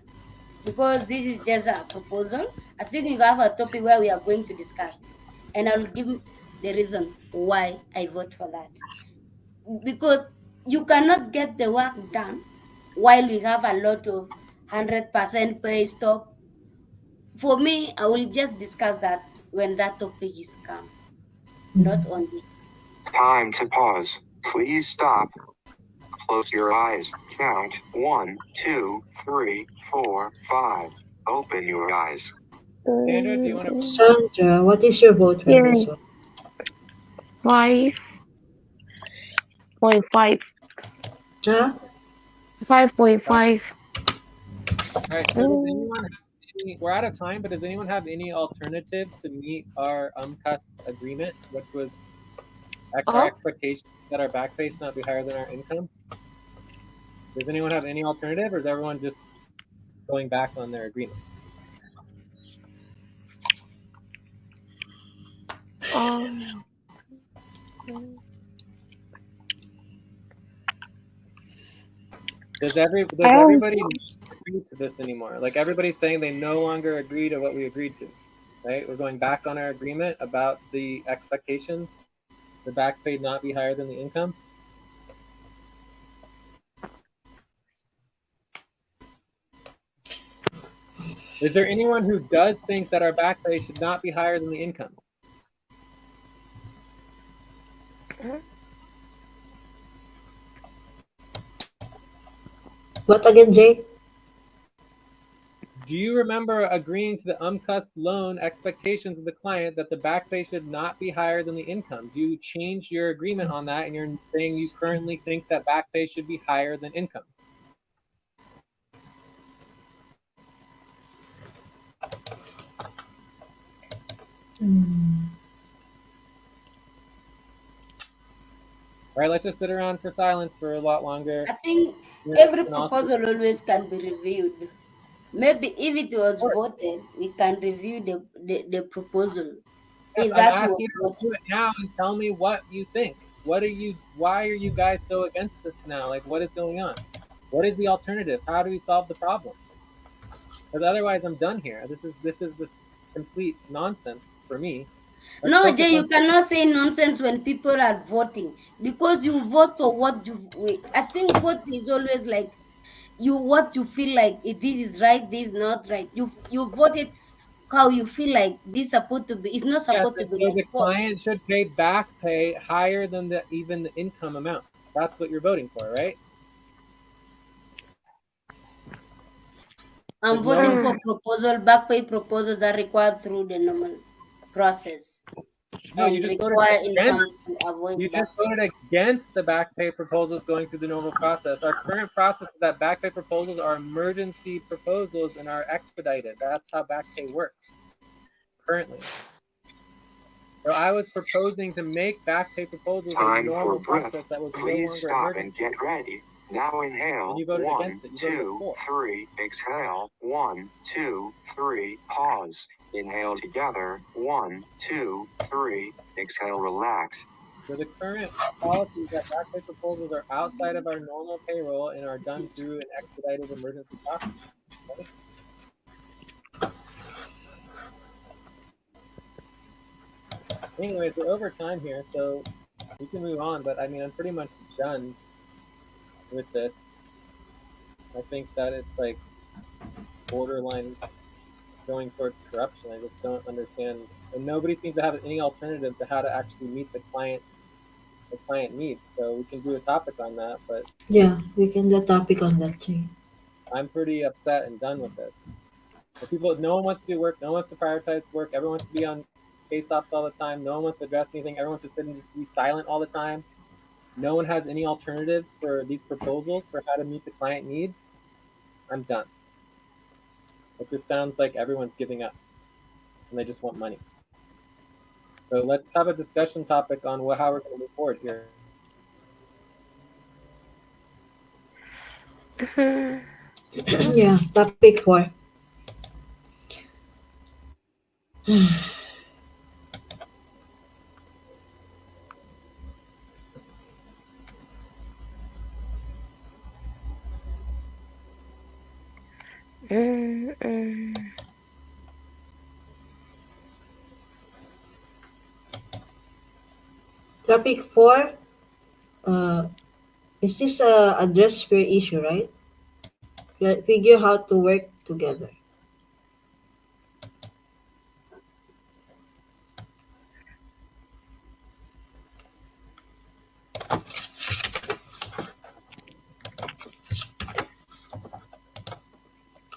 because this is just a proposal. I think we have a topic where we are going to discuss, and I'll give the reason why I vote for that. Because you cannot get the work done while we have a lot of 100% pay stop. For me, I will just discuss that when that topic is come, not on this. Time to pause. Please stop. Close your eyes. Count 1, 2, 3, 4, 5. Open your eyes. Sandra, do you want to? Sandra, what is your vote for Yes, this one? 5.5. Huh? 5.5. All right. So does anyone have any? We're out of time, but does anyone have any alternative to meet our UMCUS agreement, which was our expectation that our back pay should not be higher than our income? Does anyone have any alternative, or is everyone just going back on their agreement? Does everybody agree to this anymore? Like, everybody's saying they no longer agree to what we agreed to. right? We're going back on our agreement about the expectations, the back pay not be higher than the income. Is there anyone who does think that our back pay should not be higher than the income? What again, Jay? Do you remember agreeing to the UMCUS loan expectations of the client that the back pay should not be higher than the income? Do you change your agreement on that and you're saying you currently think that back pay should be higher than income? All right, let's just sit around for silence for a lot longer. I think Yeah, every and also, proposal always can be reviewed. Maybe if it was of course, voted, we can review the proposal. yes, If I'm that asking was you to voted. do it now and tell me what you think. Why are you guys so against this now? Like, what is going on? What is the alternative? How do we solve the problem? Because otherwise, I'm done here. This is just complete nonsense for me. Let's No, focus Jay, on. you cannot say nonsense when people are voting because you vote for what you. I think vote is always like what you feel like this is right, this is not right. You voted how you feel like this supposed to be. It's not Yes, supposed to and be so like the forced. client should pay back pay higher than even the income amounts. That's what you're voting for, right? I'm Because no voting one. for proposal, back pay proposals that required through the normal process No, you and just voted require against. income to avoid You back just pay. voted against the back pay proposals going through the normal process. Our current process is that back pay proposals are emergency proposals and are expedited. That's how back pay works currently. So I was proposing to make back pay proposals a Time for normal breath. process that was no Please longer stop and emergency. get ready. Now And inhale. you voted 1, against it. You voted 2, for. 3. Exhale. 1, 2, 3. Pause. Inhale together. 1, 2, 3. Exhale. Relax. So the current policy is that back pay proposals are outside of our normal payroll and are done through an expedited emergency process. Okay? Anyways, we're over time here, so we can move on. But I mean, I'm pretty much done with this. I think that it's like borderline going towards corruption. I just don't understand, and nobody seems to have any alternative to how to actually meet the client needs. So we can do a topic on that, but Yeah, we can do a topic on that, Jay. I'm pretty upset and done with this. The people, no one wants to do work, no one wants to prioritize work, everyone wants to be on pay stops all the time, no one wants to address anything, everyone wants to sit and just be silent all the time. No one has any alternatives for these proposals for how to meet the client needs. I'm done. It just sounds like everyone's giving up and they just want money. So let's have a discussion topic on how we're going to move forward here. Yeah, topic 4. Topic 4, uh, is this a address fair issue, right? Figure how to work together.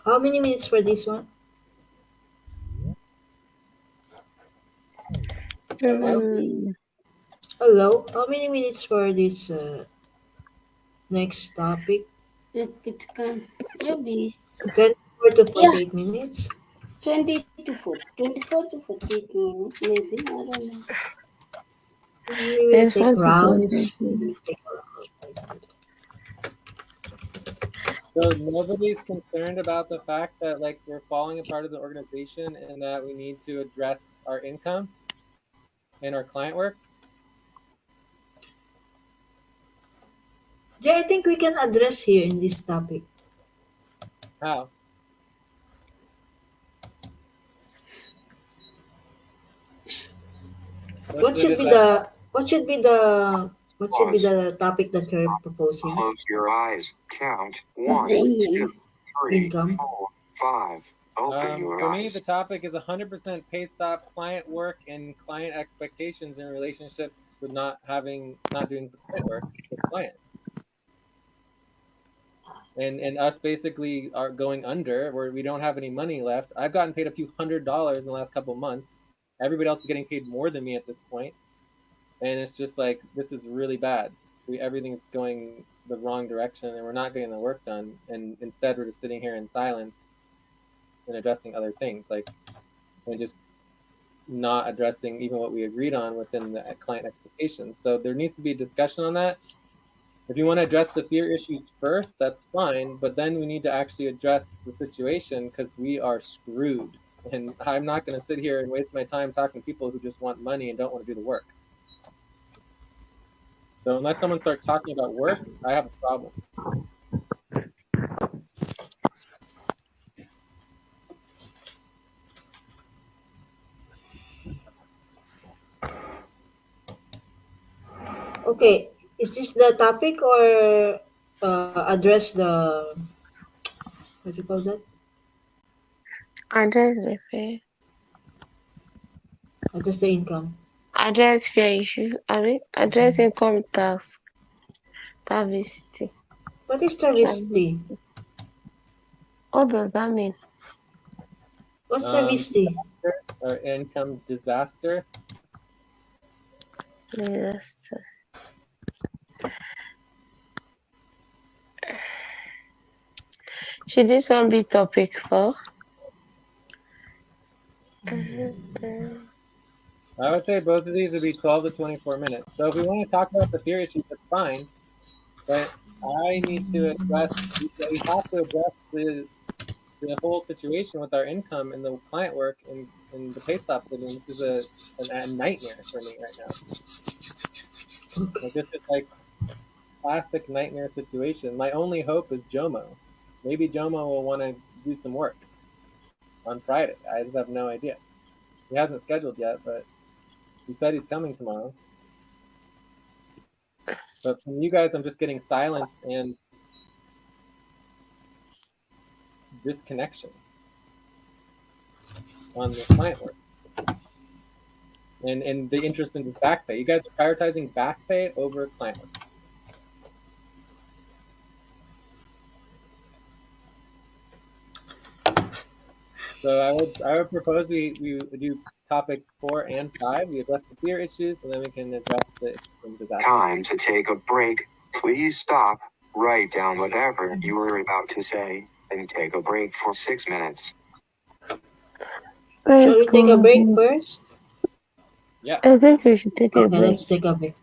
How many minutes for this one? Hello? Hello, how many minutes for this next topic? It can maybe 24 to yeah 48 minutes? 24 to 48 minutes maybe. I don't know. We will There's take 1 to 2 minutes. rounds. We will take rounds. So nobody's concerned about the fact that like we're falling apart as an organization and that we need to address our income and our client work. Yeah, I think we can address here in this topic. How? What should be the what should be the what should be the topic that you're proposing? Close your eyes. Count 1, Thinking. 2, 3, Income. 4, 5. Open your For me, eyes. the topic is 100% pay stop, client work, and client expectations in relationship with not doing the client work with client. And us basically are going under where we don't have any money left. I've gotten paid a few $100s in the last couple of months. Everybody else is getting paid more than me at this point. And it's just like, this is really bad. Everything's going the wrong direction and we're not getting the work done. And instead we're just sitting here in silence and addressing other things, and just not addressing even what we agreed on within the client expectations. So there needs to be a discussion on that. If you want to address the fear issues first, that's fine, but then we need to actually address the situation because we are screwed. And I'm not going to sit here and waste my time talking to people who just want money and don't want to do the work. So unless someone starts talking about work, I have a problem. Okay, is this the topic or address the what do you call that? Address the fear. Address the income. Address fear issue. Address income tax. Travesty. What is travesty? What does that mean? What's travesty? Or income disaster. Disaster. Should this one be topic 4? I would say both of these would be 12 to 24 minutes. So if we want to talk about the fear issues, that's fine. But I need to address, we have to address the whole situation with our income and the client work and the pay stops. I mean, this is a nightmare for me right now. Like, this is like classic nightmare situation. My only hope is Jomo. Maybe Jomo will want to do some work on Friday. I just have no idea. He hasn't scheduled yet, but he said he's coming tomorrow. But from you guys, I'm just getting silence and disconnection on the client work. And the interest in just back pay. You guys are prioritizing back pay over client work. So I would propose we do topic 4 and 5. We address the fear issues, and then we can address the disaster. Time to take a break. Please stop, write down whatever you were about to say, and take a break for 6 minutes. Shall we take a break first? Yeah. I think we should take a Okay, break. let's take a break.